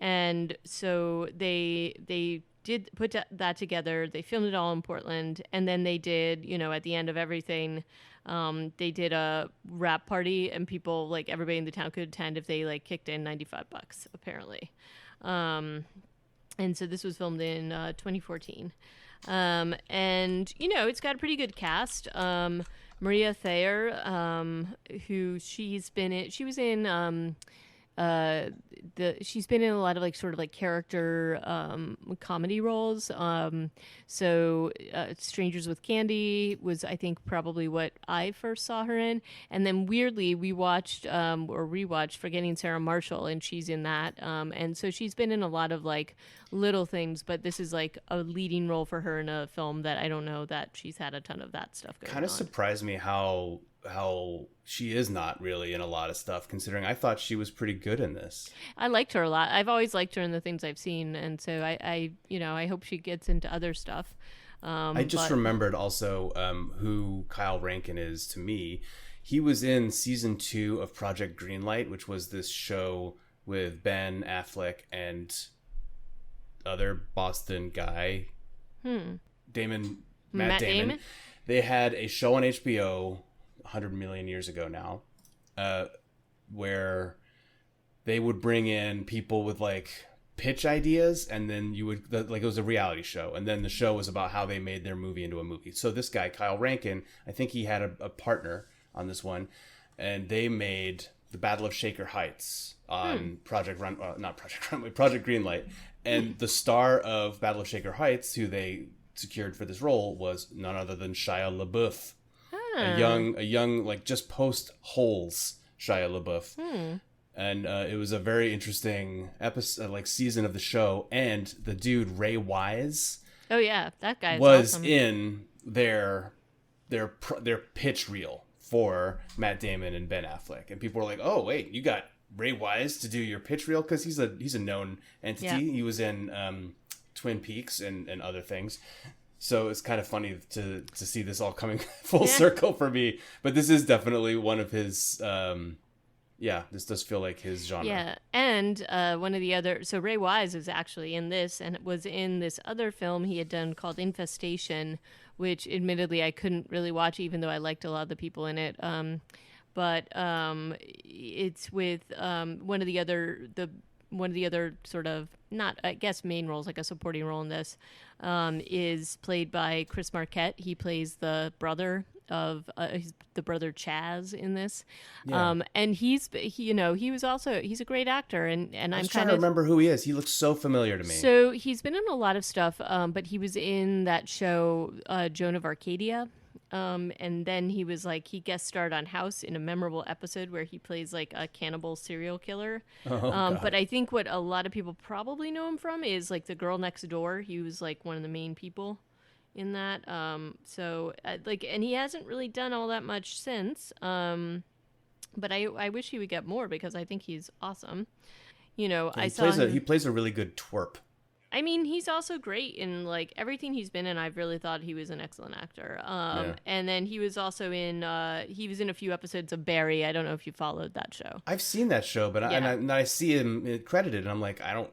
B: and so they did put that together. They filmed it all in Portland, and then they did, at the end of everything. They did a wrap party, and people, like everybody in the town, could attend if they like kicked in $95, apparently. And so this was filmed in 2014. And, it's got a pretty good cast. Maria Thayer, who she was in she's been in a lot of like sort of like character comedy roles. So Strangers with Candy was, I think, probably what I first saw her in, and then weirdly we watched or rewatched Forgetting Sarah Marshall, and she's in that. And so she's been in a lot of like little things, but this is like a leading role for her in a film that I don't know that she's had a ton of that stuff going on.
A: Kind of surprised me how she is not really in a lot of stuff, considering I thought she was pretty good in this.
B: I liked her a lot. I've always liked her in the things I've seen, and so I hope she gets into other stuff.
A: I just remembered also who Kyle Rankin is to me. He was in season 2 of Project Greenlight, which was this show with Ben Affleck and other Boston guy, Matt Damon. They had a show on HBO 100 million years ago now, where they would bring in people with like pitch ideas, and then it was a reality show, and then the show was about how they made their movie into a movie. So this guy Kyle Rankin, I think he had a partner on this one, and they made the Battle of Shaker Heights on Project Greenlight, and the star of Battle of Shaker Heights, who they secured for this role, was none other than Shia LaBeouf. A young, like just post Holes Shia LaBeouf, and it was a very interesting episode, like season of the show. And the dude Ray Wise,
B: oh yeah, that guy
A: was
B: awesome.
A: in their pitch reel for Matt Damon and Ben Affleck, and people were like, "Oh wait, you got Ray Wise to do your pitch reel?" Because he's a known entity.
B: Yeah.
A: He was in Twin Peaks and other things. So it's kind of funny to see this all coming full circle for me. But this is definitely one of his, this does feel like his genre.
B: Yeah, and one of the other, so Ray Wise is actually in this, and it was in this other film he had done called Infestation, which admittedly I couldn't really watch, even though I liked a lot of the people in it. But it's with one of the other sort of, not, I guess, main roles, like a supporting role in this, is played by Chris Marquette. He plays the brother of the brother Chaz in this.
A: Yeah.
B: And he was also, he's a great actor, and
A: I'm trying to remember who he is. He looks so familiar to me.
B: So he's been in a lot of stuff, but he was in that show Joan of Arcadia. And then he guest starred on House in a memorable episode where he plays like a cannibal serial killer. But I think what a lot of people probably know him from is like The Girl Next Door. He was like one of the main people in that. And he hasn't really done all that much since. But I wish he would get more because I think he's awesome. He plays
A: a really good twerp.
B: I mean, he's also great in like everything he's been in. I've really thought he was an excellent actor.
A: Yeah.
B: And then he was also in he was in a few episodes of Barry. I don't know if you followed that show.
A: I've seen that show, but
B: Yeah.
A: and I see him credited, and I'm like, I don't.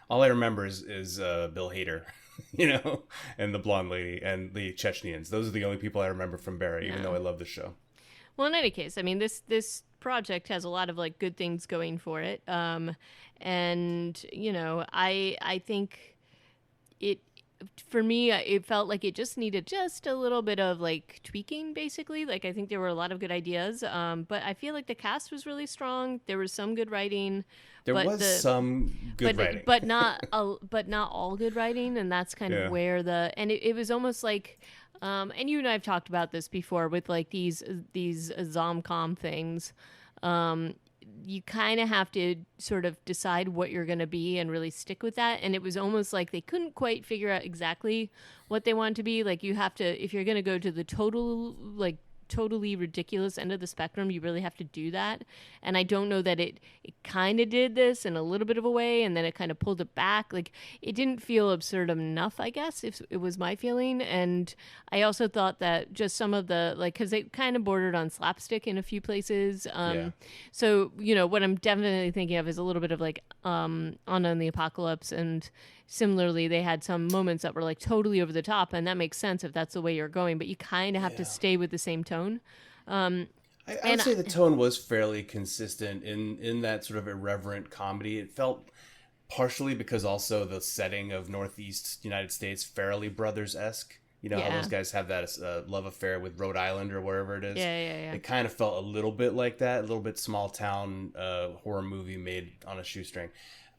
A: All I remember is Bill Hader, and the blonde lady and the Chechnyans. Those are the only people I remember from Barry, even though I love the show.
B: Well, in any case, I mean this project has a lot of like good things going for it. And I think it for me it felt like it just needed just a little bit of like tweaking, basically. Like I think there were a lot of good ideas, but I feel like the cast was really strong. There was some good writing.
A: There
B: But
A: was
B: the
A: some good writing,
B: but not all good writing, and that's kind
A: Yeah.
B: of where it was almost like, and you and I have talked about this before with like these zomcom things. You kind of have to sort of decide what you're going to be and really stick with that. And it was almost like they couldn't quite figure out exactly what they wanted to be. Like you have to, if you're going to go to the totally ridiculous end of the spectrum, you really have to do that. And I don't know that it kind of did this in a little bit of a way, and then it kind of pulled it back. Like it didn't feel absurd enough, I guess, if it was my feeling. And I also thought that just some of the like, because it kind of bordered on slapstick in a few places.
A: Yeah.
B: So what I'm definitely thinking of is a little bit of like on the Apocalypse, and similarly they had some moments that were like totally over the top, and that makes sense if that's the way you're going, but you kind of have to stay with the same tone.
A: I would say the tone was fairly consistent in that sort of irreverent comedy. It felt partially because also the setting of Northeast United States, Farrelly Brothers-esque. You know how those guys have that love affair with Rhode Island or wherever it is?
B: Yeah.
A: It kind of felt a little bit like that, a little bit small town horror movie made on a shoestring.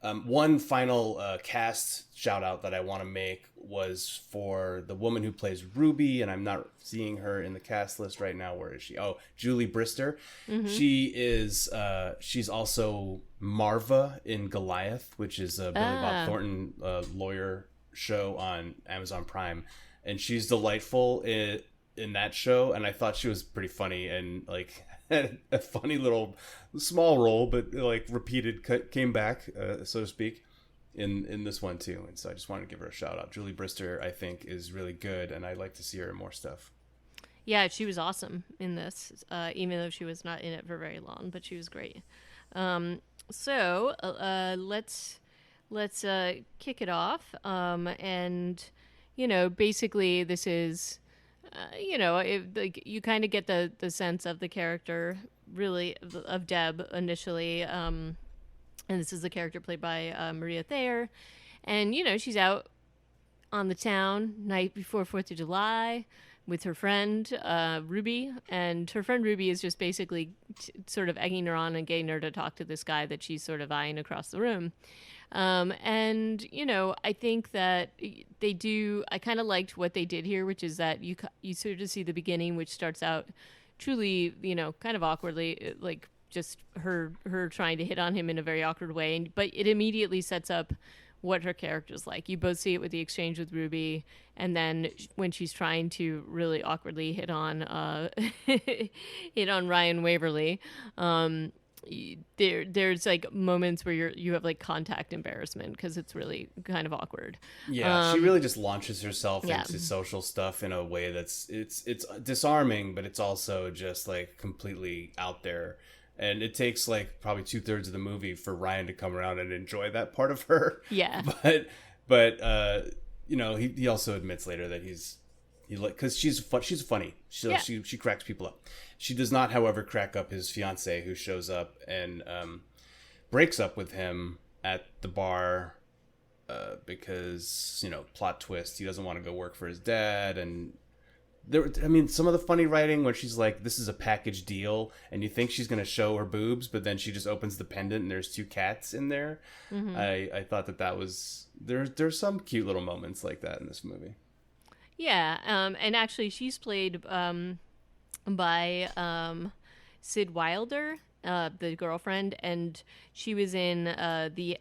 A: One final cast shout out that I want to make was for the woman who plays Ruby, and I'm not seeing her in the cast list right now. Where is she? Oh, Julie Brister.
B: Mm-hmm.
A: She is. She's also Marva in Goliath, which is a Billy Bob Thornton lawyer show on Amazon Prime, and she's delightful in that show. And I thought she was pretty funny and like. A funny little small role, but like repeated, came back, so to speak, in this one too. And so I just wanted to give her a shout out. Julie Brister, I think, is really good, and I'd like to see her in more stuff.
B: Yeah, she was awesome in this, even though she was not in it for very long, but she was great. So let's kick it off, and basically this is. Like you kind of get the sense of the character, really, of Deb initially. And this is the character played by Maria Thayer. And, she's out on the town night before 4th of July with her friend, Ruby. And her friend Ruby is just basically sort of egging her on and getting her to talk to this guy that she's sort of eyeing across the room. I think that I kind of liked what they did here, which is that you sort of see the beginning, which starts out truly, kind of awkwardly, like just her trying to hit on him in a very awkward way. But it immediately sets up what her character's like. You both see it with the exchange with Ruby, and then when she's trying to really awkwardly hit on Ryan Waverly, there's like moments where you have like contact embarrassment because it's really kind of awkward.
A: Yeah, she really just launches herself into social stuff in a way that's it's disarming, but it's also just like completely out there. And it takes like probably 2/3 of the movie for Ryan to come around and enjoy that part of her.
B: Yeah.
A: But he also admits later that because she's funny. She cracks people up. She does not, however, crack up his fiance, who shows up and breaks up with him at the bar because plot twist. He doesn't want to go work for his dad, and some of the funny writing where she's like, "This is a package deal," and you think she's going to show her boobs, but then she just opens the pendant and there's 2 cats in there. Mm-hmm. I thought that was there's some cute little moments like that in this movie.
B: Yeah, and actually she's played by Sid Wilder, the girlfriend, and she was in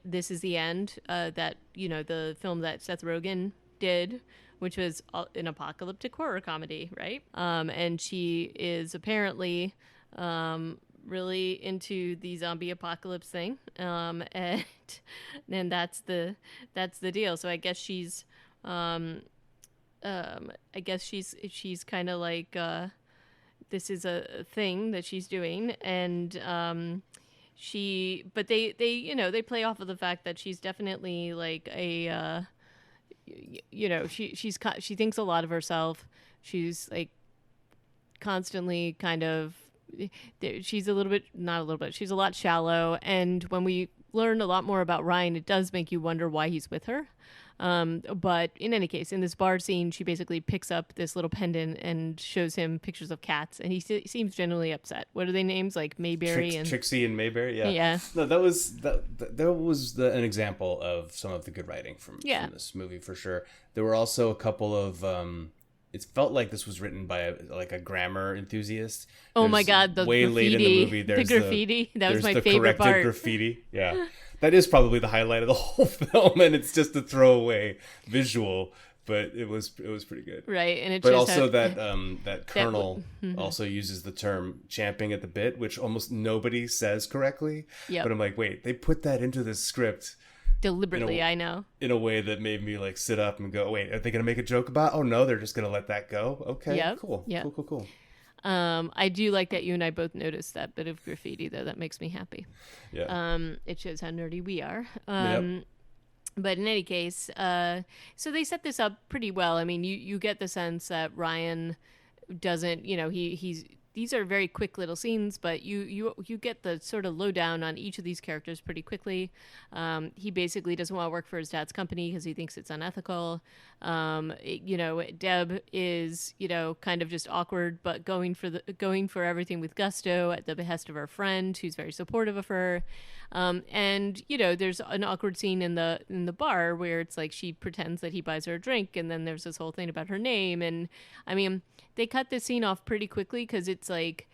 B: This Is the End, that the film that Seth Rogen did, which was an apocalyptic horror comedy, right? And she is apparently really into the zombie apocalypse thing, and then that's the deal. So I guess she's kind of like this is a thing that she's doing, and but they they play off of the fact that she's definitely like a she thinks a lot of herself. She's like constantly kind of she's a little bit, not a little bit, she's a lot shallow, and when we learn a lot more about Ryan, it does make you wonder why he's with her. But in any case, in this bar scene, she basically picks up this little pendant and shows him pictures of cats, and he seems genuinely upset. What are their names? Like Mayberry and
A: Trixie and Mayberry. Yeah.
B: Yeah.
A: No, that was an example of some of the good writing from this movie for sure. There were also a couple of. It felt like this was written by a grammar enthusiast.
B: Oh my God, the
A: way
B: graffiti.
A: Late in the movie, there's
B: the graffiti. That was my
A: the
B: favorite
A: corrected
B: part.
A: Graffiti. Yeah. That is probably the highlight of the whole film, and it's just a throwaway visual, but it was pretty good.
B: Right, and it
A: but
B: just
A: also
B: had,
A: that Colonel also uses the term champing at the bit, which almost nobody says correctly.
B: Yep.
A: But I'm like, wait, they put that into the script
B: deliberately. I know,
A: in a way that made me like sit up and go, wait, are they gonna make a joke about? Oh no, they're just gonna let that go. Okay,
B: yep.
A: Cool.
B: Yep.
A: Cool.
B: I do like that you and I both noticed that bit of graffiti, though. That makes me happy.
A: Yeah.
B: It shows how nerdy we are.
A: Yep.
B: But in any case, so they set this up pretty well. I mean, you get the sense that Ryan doesn't, he's these are very quick little scenes, but you get the sort of lowdown on each of these characters pretty quickly. He basically doesn't want to work for his dad's company because he thinks it's unethical. Deb is, kind of just awkward, but going for everything with gusto at the behest of her friend, who's very supportive of her. And there's an awkward scene in the bar where it's like she pretends that he buys her a drink, and then there's this whole thing about her name. And I mean, they cut this scene off pretty quickly because it's like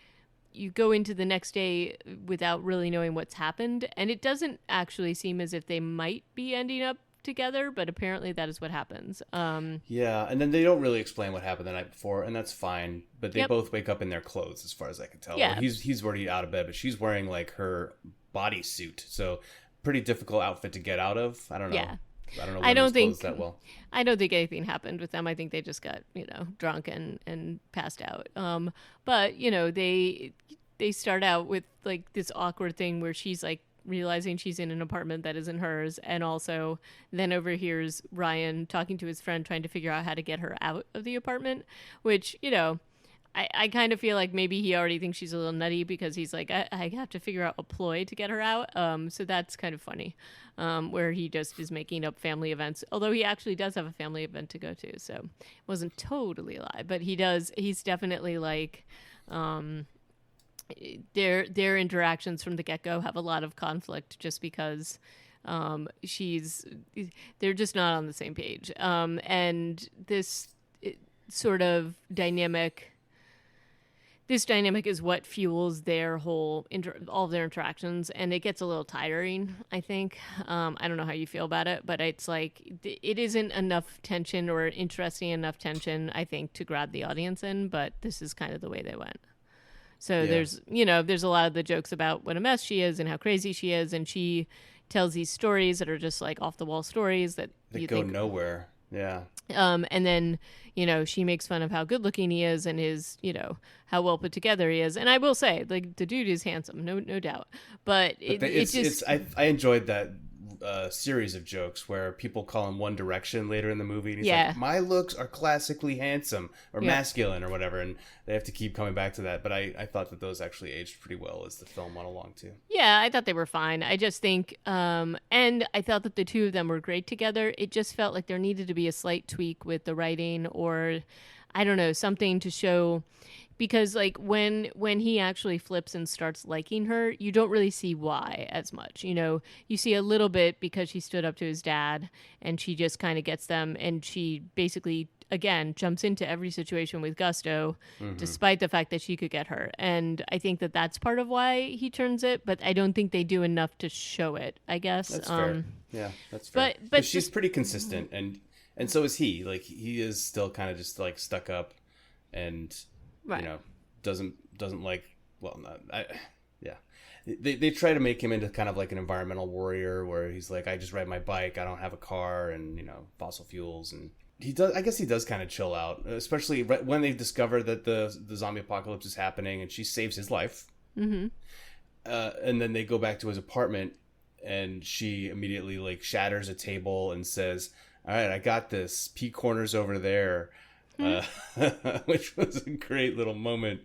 B: you go into the next day without really knowing what's happened, and it doesn't actually seem as if they might be ending up together, but apparently that is what happens.
A: Yeah, and then they don't really explain what happened the night before, and that's fine. But they both wake up in their clothes, as far as I can tell.
B: Yeah.
A: Well, he's already out of bed, but she's wearing like her bodysuit, so pretty difficult outfit to get out of. I don't know.
B: Yeah.
A: I don't know.
B: I don't think
A: that well.
B: I don't think anything happened with them. I think they just got drunk and passed out. But they start out with like this awkward thing where she's like realizing she's in an apartment that isn't hers, and also then overhears Ryan talking to his friend trying to figure out how to get her out of the apartment, which I kind of feel like maybe he already thinks she's a little nutty because he's like, I have to figure out a ploy to get her out. So that's kind of funny, where he just is making up family events, although he actually does have a family event to go to. So it wasn't totally a lie, but he's definitely like, their interactions from the get-go have a lot of conflict just because they're just not on the same page. And this sort of dynamic is what fuels their whole all of their interactions, and it gets a little tiring, I think. I don't know how you feel about it, but it's like it isn't enough tension or interesting enough tension, I think, to grab the audience in, but this is kind of the way they went. So there's a lot of the jokes about what a mess she is and how crazy she is, and she tells these stories that are just like off the wall stories that you
A: go
B: think
A: nowhere. Yeah.
B: And then, she makes fun of how good looking he is and his, how well put together he is. And I will say, like, the dude is handsome, no doubt. But
A: I enjoyed that series of jokes where people call him One Direction later in the movie, and he's like, my looks are classically handsome or masculine or whatever, and they have to keep coming back to that. But I thought that those actually aged pretty well as the film went along too.
B: Yeah, I thought they were fine. I just think and I thought that the two of them were great together. It just felt like there needed to be a slight tweak with the writing, or I don't know, something to show, because like when he actually flips and starts liking her, you don't really see why as much. You see a little bit because she stood up to his dad and she just kind of gets them, and she basically again jumps into every situation with gusto, despite the fact that she could get her. And I think that that's part of why he turns it, but I don't think they do enough to show it, I guess.
A: That's fair. Yeah, that's fair. But she's pretty consistent, and so is he. Like, he is still kind of just like stuck up and doesn't like, well, they try to make him into kind of like an environmental warrior, where he's like, I just ride my bike, I don't have a car, and fossil fuels, and he does. I guess he does kind of chill out, especially when they discover that the zombie apocalypse is happening, and she saves his life.
B: Mm-hmm.
A: And then they go back to his apartment, and she immediately like shatters a table and says, "All right, I got this. Pea corner's over there," which was a great little moment.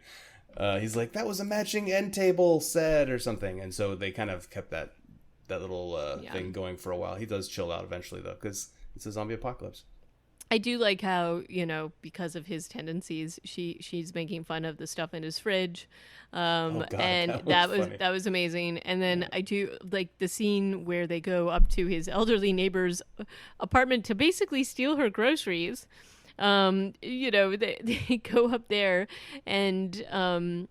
A: He's like, "That was a matching end table set," or something, and so they kind of kept that little thing going for a while. He does chill out eventually, though, because it's a zombie apocalypse.
B: I do like how, because of his tendencies, she's making fun of the stuff in his fridge. And that was amazing. And then I do like the scene where they go up to his elderly neighbor's apartment to basically steal her groceries. They go up there, and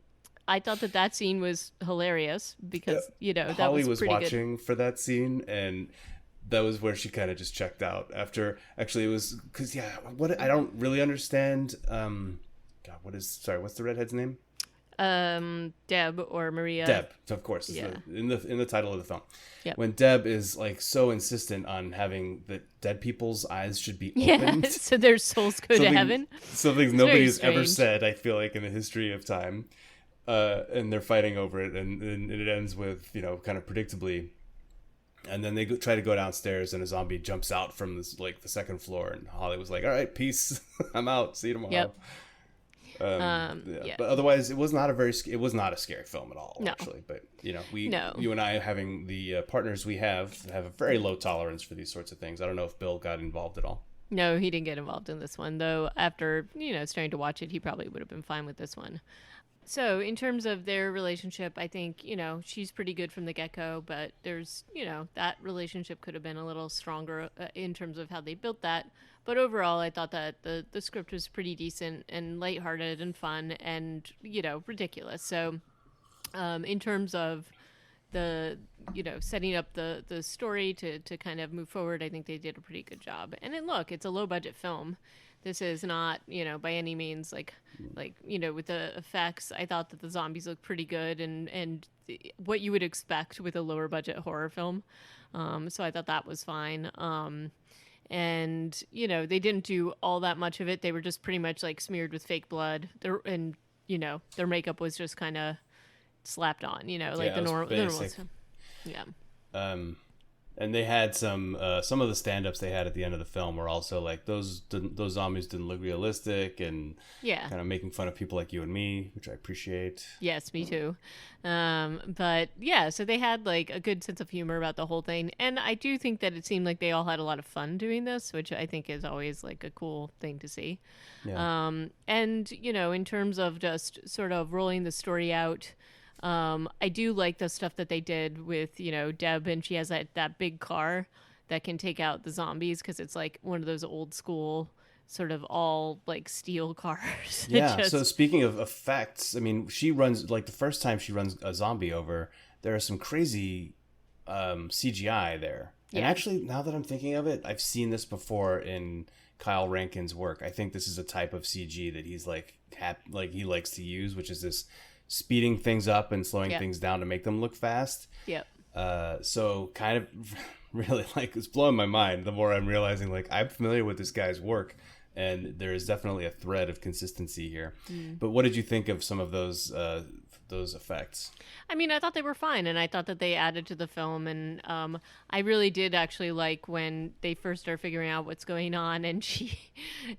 B: I thought that scene was hilarious because, that
A: Holly
B: was pretty
A: watching for that scene, and that was where she kind of just checked out after. Actually, it was because I don't really understand. What's the redhead's name?
B: Deb or Maria.
A: Deb, of course, in the title of the film. Yep. When Deb is like so insistent on having the dead people's eyes should be opened,
B: so their souls go to heaven.
A: Something nobody's ever said, I feel like, in the history of time, and they're fighting over it, and it ends with kind of predictably. And then they try to go downstairs, and a zombie jumps out from the second floor, and Holly was like, "All right, peace, I'm out. See you tomorrow."
B: Yep.
A: But otherwise, it was not a scary film at all.
B: No.
A: Actually, but you and I, having the partners we have a very low tolerance for these sorts of things. I don't know if Bill got involved at all.
B: No, he didn't get involved in this one, though. After starting to watch it, he probably would have been fine with this one. So in terms of their relationship, I think, she's pretty good from the get-go, but there's, that relationship could have been a little stronger in terms of how they built that. But overall, I thought that the script was pretty decent and lighthearted and fun and, ridiculous. So in terms of the, setting up the story to kind of move forward, I think they did a pretty good job. And then look, it's a low-budget film. This is not, by any means like with the effects. I thought that the zombies looked pretty good and what you would expect with a lower budget horror film. So I thought that was fine. And they didn't do all that much of it. They were just pretty much like smeared with fake blood. Their makeup was just kind of slapped on. The normal.
A: Yeah. And they had some of the stand-ups they had at the end of the film were also like those zombies didn't look realistic and kind of making fun of people like you and me, which I appreciate.
B: Yes, me too. But yeah, so they had like a good sense of humor about the whole thing, and I do think that it seemed like they all had a lot of fun doing this, which I think is always like a cool thing to see. Yeah. And in terms of just sort of rolling the story out. I do like the stuff that they did with, Deb, and she has that big car that can take out the zombies because it's like one of those old school sort of all like steel cars.
A: Yeah. So speaking of effects, I mean, she runs like the first time she runs a zombie over, there are some crazy CGI there. Yeah. And actually, now that I'm thinking of it, I've seen this before in Kyle Rankin's work. I think this is a type of CG that he's like he likes to use, which is this speeding things up and slowing things down to make them look fast.
B: Yep.
A: So kind of really like it's blowing my mind the more I'm realizing like I'm familiar with this guy's work and there is definitely a thread of consistency here. But what did you think of some of those effects?
B: I mean, I thought they were fine, and I thought that they added to the film, and I really did actually like when they first start figuring out what's going on, and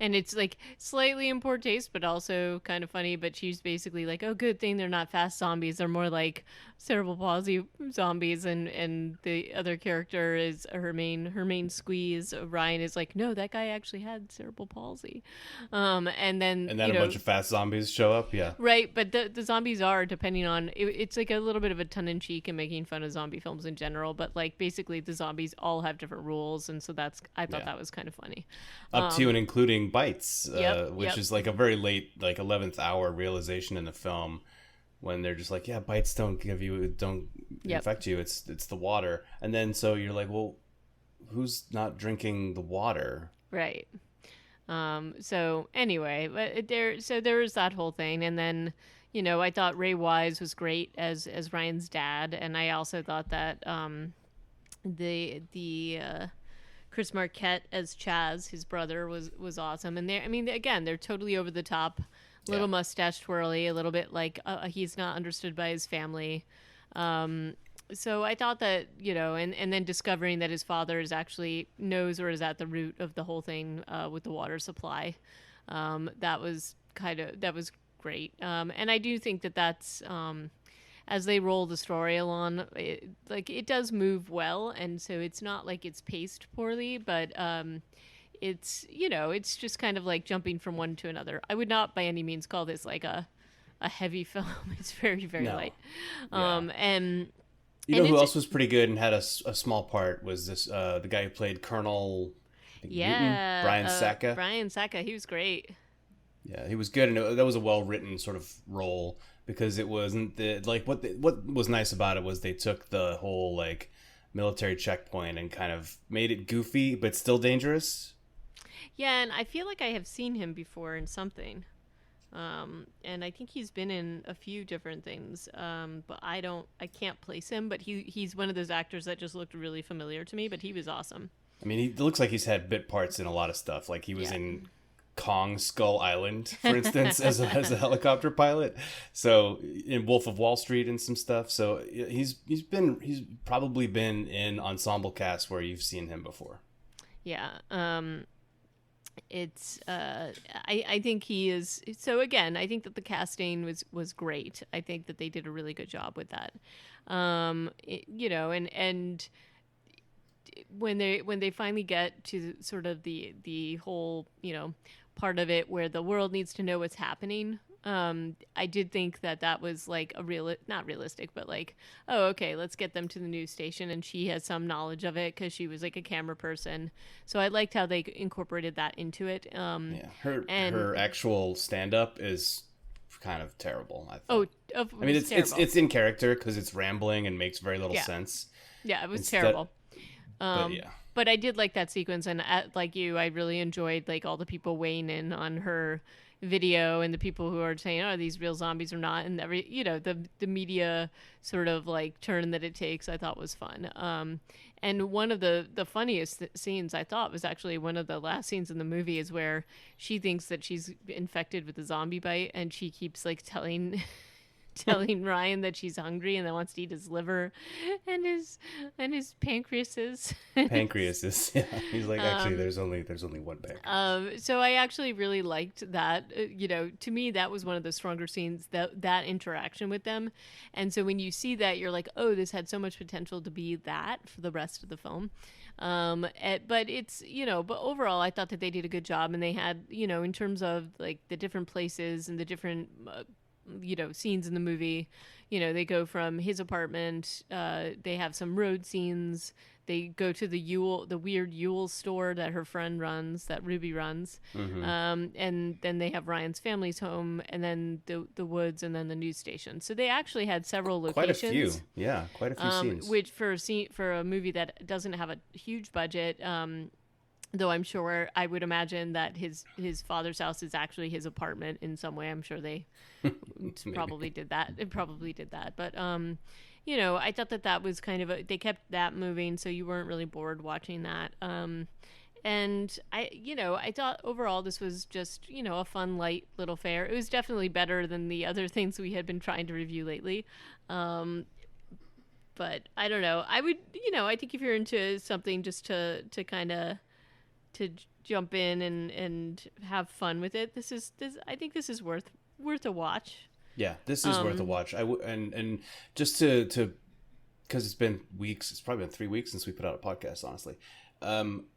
B: it's like slightly in poor taste, but also kind of funny, but she's basically like, oh, good thing they're not fast zombies, they're more like cerebral palsy zombies, and the other character is her main squeeze, Ryan, is like, no, that guy actually had cerebral palsy. And then
A: a bunch of fast zombies show up, yeah.
B: Right, but the zombies are, depending on, it's like a little bit of a tongue-in-cheek and making fun of zombie films in general, but like basically the zombies all have different rules, and so I thought that was kind of funny.
A: Up to and including bites, which is like a very late, like 11th hour realization in the film when they're just like, yeah, bites don't infect you, it's the water. And then so you're like, well, who's not drinking the water?
B: Right. So anyway, but there was that whole thing, and then I thought Ray Wise was great as Ryan's dad, and I also thought that the Chris Marquette as Chaz, his brother, was awesome. And they're totally over the top,
A: Yeah.
B: little mustache twirly, a little bit like he's not understood by his family. So I thought that, and then discovering that his father is actually knows or is at the root of the whole thing with the water supply. That was great. And I do think that that's as they roll the story along, it does move well, and so it's not like it's paced poorly, but it's just kind of like jumping from one to another. I would not by any means call this like a heavy film. It's very, very
A: No.
B: light.
A: Yeah.
B: And
A: You know
B: and
A: who
B: it's
A: else was pretty good and had a small part was this the guy who played Colonel Newton,
B: yeah,
A: Brian Sacca.
B: Brian Sacca, he was great.
A: Yeah, he was good, and that was a well written sort of role because it wasn't what was nice about it was they took the whole like military checkpoint and kind of made it goofy but still dangerous.
B: Yeah, and I feel like I have seen him before in something. And I think he's been in a few different things. But I can't place him, but he's one of those actors that just looked really familiar to me, but he was awesome.
A: I mean, he looks like he's had bit parts in a lot of stuff. Like he was
B: Yeah.
A: in Kong Skull Island, for instance, as a helicopter pilot. So in Wolf of Wall Street and some stuff. So he's probably been in ensemble casts where you've seen him before.
B: Yeah. It's I think he is. So again, I think that the casting was great. I think that they did a really good job with that. And when they finally get to sort of the whole part of it where the world needs to know what's happening, I did think that was like not realistic, but like, oh, okay, let's get them to the news station, and she has some knowledge of it because she was like a camera person. So I liked how they incorporated that into it.
A: Yeah, her actual stand up is kind of terrible. I thought.
B: I
A: mean,
B: terrible.
A: it's in character because it's rambling and makes very little
B: Yeah.
A: sense.
B: Yeah, it was terrible.
A: But yeah.
B: But I did like that sequence, and like you, I really enjoyed like all the people weighing in on her video and the people who are saying, "Oh, are these real zombies or not?" And the media sort of like turn that it takes, I thought was fun. And one of the funniest scenes I thought was actually one of the last scenes in the movie is where she thinks that she's infected with a zombie bite, and she keeps like telling Ryan that she's hungry and that wants to eat his liver and his pancreases.
A: Pancreases. Yeah. He's like, actually, there's only one pancreas.
B: So I actually really liked that. To me, that was one of the stronger scenes, that interaction with them. And so when you see that, you're like, oh, this had so much potential to be that for the rest of the film. But it's, but overall, I thought that they did a good job, and they had, in terms of like the different places and the different scenes in the movie. They go from his apartment, they have some road scenes, they go to the weird Yule store that her friend runs, that Ruby runs.
A: Mm-hmm.
B: And then they have Ryan's family's home, and then the woods, and then the news station. So they actually had several locations.
A: Quite a few. Yeah, quite a few scenes.
B: Which for a movie that doesn't have a huge budget, though I'm sure, I would imagine that his father's house is actually his apartment in some way. I'm sure they probably did that. It probably did that. But, I thought that was kind of they kept that moving, so you weren't really bored watching that. And I thought overall this was just, a fun, light little fare. It was definitely better than the other things we had been trying to review lately. But I don't know. I would, I think if you're into something just to kind of to jump in and have fun with it, I think this is worth a watch.
A: Yeah, this is worth a watch. And just to because it's been weeks. It's probably been 3 weeks since we put out a podcast. Honestly,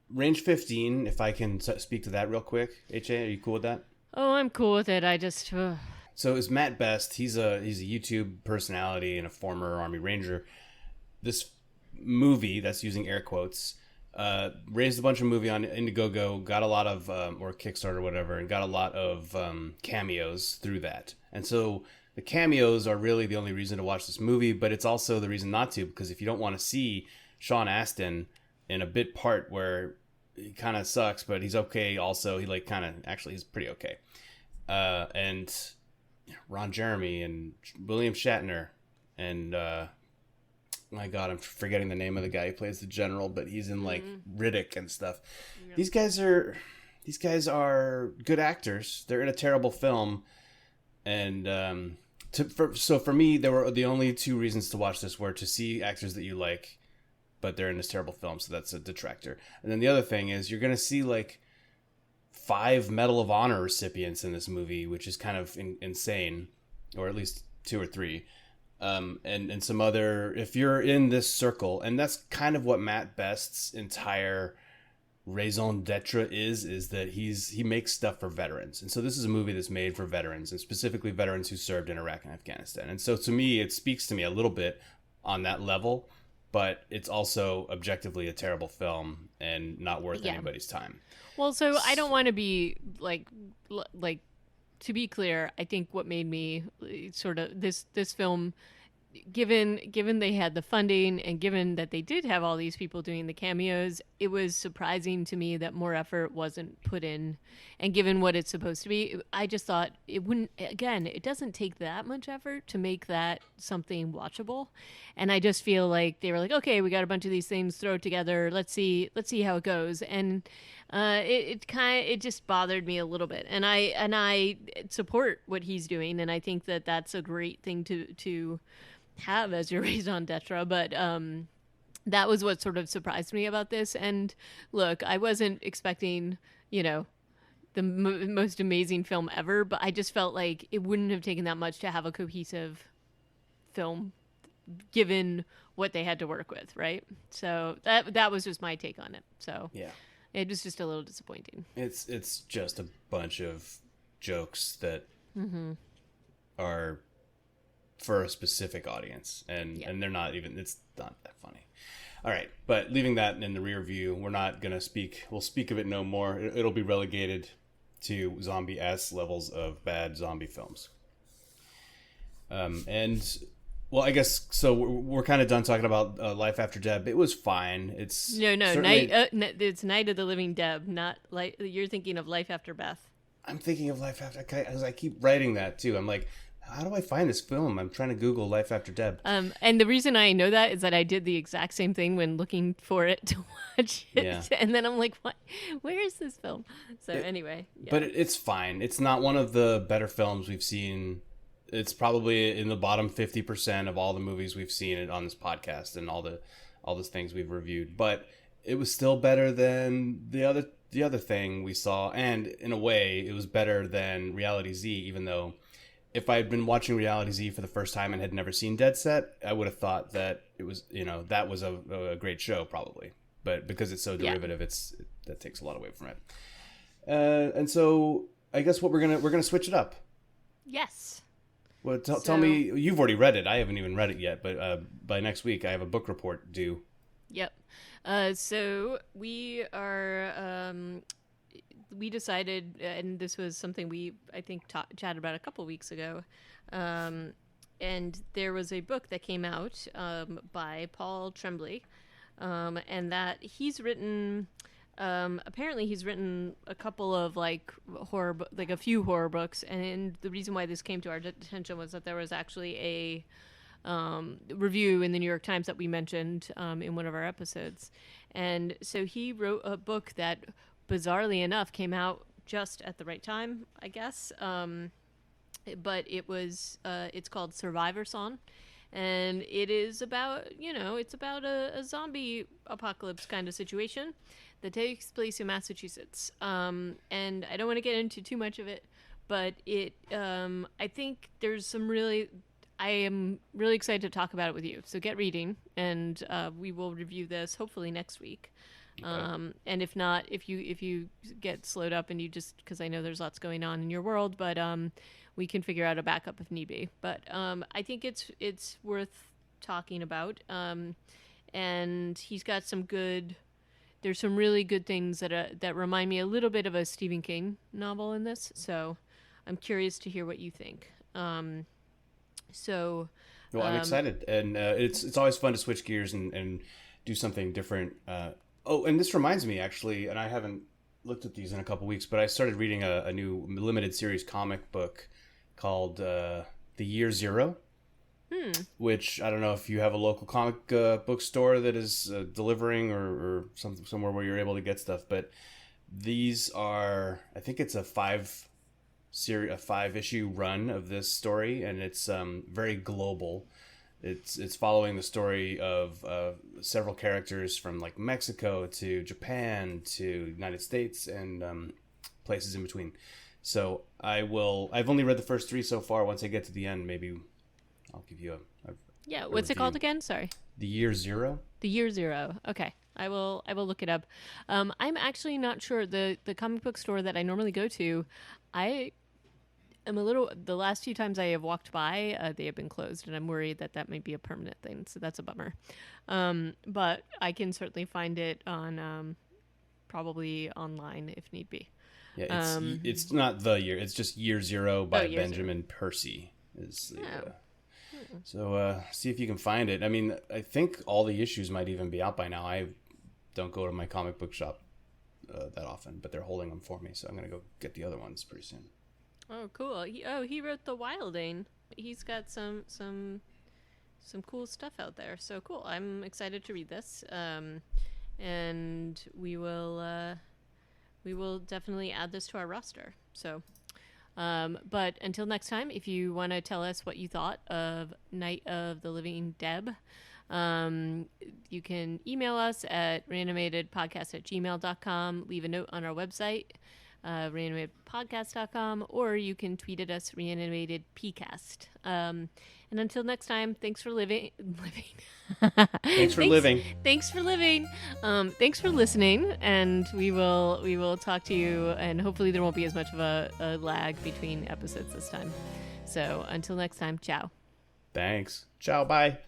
A: Range 15. If I can speak to that real quick, HA, are you cool with that?
B: Oh, I'm cool with it. I just.
A: So it's Matt Best. He's a YouTube personality and a former Army Ranger. This movie, that's using air quotes, raised a bunch of movie on Indiegogo, got a lot of, or Kickstarter or whatever, and got a lot of cameos through that. And so the cameos are really the only reason to watch this movie, but it's also the reason not to, because if you don't want to see Sean Astin in a bit part where he kind of sucks, but he's okay also, he like kind of, actually he's pretty okay. And Ron Jeremy and William Shatner and my God, I'm forgetting the name of the guy who plays the general, but he's in like Riddick and stuff.
B: Yep.
A: These guys are good actors. They're in a terrible film, and so for me, there were the only two reasons to watch this were to see actors that you like, but they're in this terrible film, so that's a detractor. And then the other thing is you're gonna see like 5 Medal of Honor recipients in this movie, which is kind of insane, or at least 2 or 3. And some other, if you're in this circle, and that's kind of what Matt Best's entire raison d'etre is that he makes stuff for veterans. And so this is a movie that's made for veterans, and specifically veterans who served in Iraq and Afghanistan. And so to me, it speaks to me a little bit on that level, but it's also objectively a terrible film and not worth anybody's time.
B: Well, so I don't want to be like to be clear, I think what made me sort of this film, given they had the funding and given that they did have all these people doing the cameos, it was surprising to me that more effort wasn't put in. And given what it's supposed to be, I just thought it wouldn't. Again, it doesn't take that much effort to make that something watchable. And I just feel like they were like, okay, we got a bunch of these things, throw it together. Let's see how it goes. And it just bothered me a little bit. And I support what he's doing, and I think that that's a great thing to have as your raison d'etre, but that was what sort of surprised me about this. And look, I wasn't expecting, the most amazing film ever, but I just felt like it wouldn't have taken that much to have a cohesive film given what they had to work with, right? So that was just my take on it. So
A: yeah,
B: it was just a little disappointing.
A: It's just a bunch of jokes that are for a specific audience, and they're not even, it's not that funny. All right, but leaving that in the rear view, we're not gonna we'll speak of it no more. It'll be relegated to zombie-ass levels of bad zombie films. And well, I guess so. We're kind of done talking about Life After Deb. It was fine. It's
B: it's Night of the Living Deb, not like you're thinking of Life After Beth.
A: I'm thinking of Life After. As I keep writing that too. I'm like, how do I find this film? I'm trying to Google Life After Deb.
B: And the reason I know that is that I did the exact same thing when looking for it to watch it. Yeah. And then I'm like, what? Where is this film? So anyway. Yeah.
A: But it's fine. It's not one of the better films we've seen. It's probably in the bottom 50% of all the movies we've seen on this podcast and all the things we've reviewed. But it was still better than the other thing we saw. And in a way, it was better than Reality Z, even though if I had been watching Reality Z for the first time and had never seen Dead Set, I would have thought that it was, that was a great show probably. But because it's so derivative, that takes a lot away from it. And so I guess what we're gonna switch it up.
B: Yes.
A: Well, tell me, you've already read it. I haven't even read it yet, but by next week I have a book report due.
B: Yep. So we are. We decided, and this was something I think chatted about a couple weeks ago, and there was a book that came out by Paul Tremblay, and that he's written. Apparently, he's written a couple of a few horror books, and the reason why this came to our attention was that there was actually a review in the New York Times that we mentioned in one of our episodes, and so he wrote a book that, bizarrely enough, came out just at the right time, I guess. But it was it's called Survivor Song, and it is about a zombie apocalypse kind of situation that takes place in Massachusetts. And I don't want to get into too much of it, but I think there's some I am really excited to talk about it with you. So get reading, and we will review this hopefully next week. Okay. And if not, if you get slowed up and you just, because I know there's lots going on in your world, but we can figure out a backup if need be. But I think it's worth talking about. And he's got there's some really good things that remind me a little bit of a Stephen King novel in this. So I'm curious to hear what you think. Well,
A: I'm excited, and it's always fun to switch gears and do something different. And this reminds me, actually, and I haven't looked at these in a couple weeks, but I started reading a new limited series comic book called The Year Zero, which I don't know if you have a local comic book store that is delivering or somewhere where you're able to get stuff. But these are, I think it's a 5-issue run of this story, and it's very global. It's following the story of several characters from like Mexico to Japan to United States and places in between. So I've only read the first 3 so far. Once I get to the end, maybe I'll give you a
B: what's it called again? Sorry.
A: The Year Zero.
B: The Year Zero. Okay. I will look it up. I'm actually not sure. The comic book store that I normally go to, I am the last few times I have walked by, they have been closed, and I'm worried that might be a permanent thing. So that's a bummer. But I can certainly find it on, probably online if need be.
A: Yeah, it's not The Year. It's just Year Zero by
B: Year
A: Benjamin
B: Zero.
A: Percy. So see if you can find it. I mean, I think all the issues might even be out by now. I don't go to my comic book shop that often, but they're holding them for me, so I'm gonna go get the other ones pretty soon.
B: Oh, cool. He wrote The Wilding. He's got some cool stuff out there. So cool. I'm excited to read this. And we will definitely add this to our roster. So, but until next time, if you want to tell us what you thought of Night of the Living Deb, you can email us at reanimatedpodcast@gmail.com, leave a note on our website, reanimatedpodcast.com, or you can tweet at us, reanimatedpcast. And until next time, thanks for living.
A: Thanks for living.
B: Thanks for living. Thanks for listening, and we will talk to you, and hopefully there won't be as much of a lag between episodes this time. So until next time, ciao.
A: Thanks. Ciao. Bye.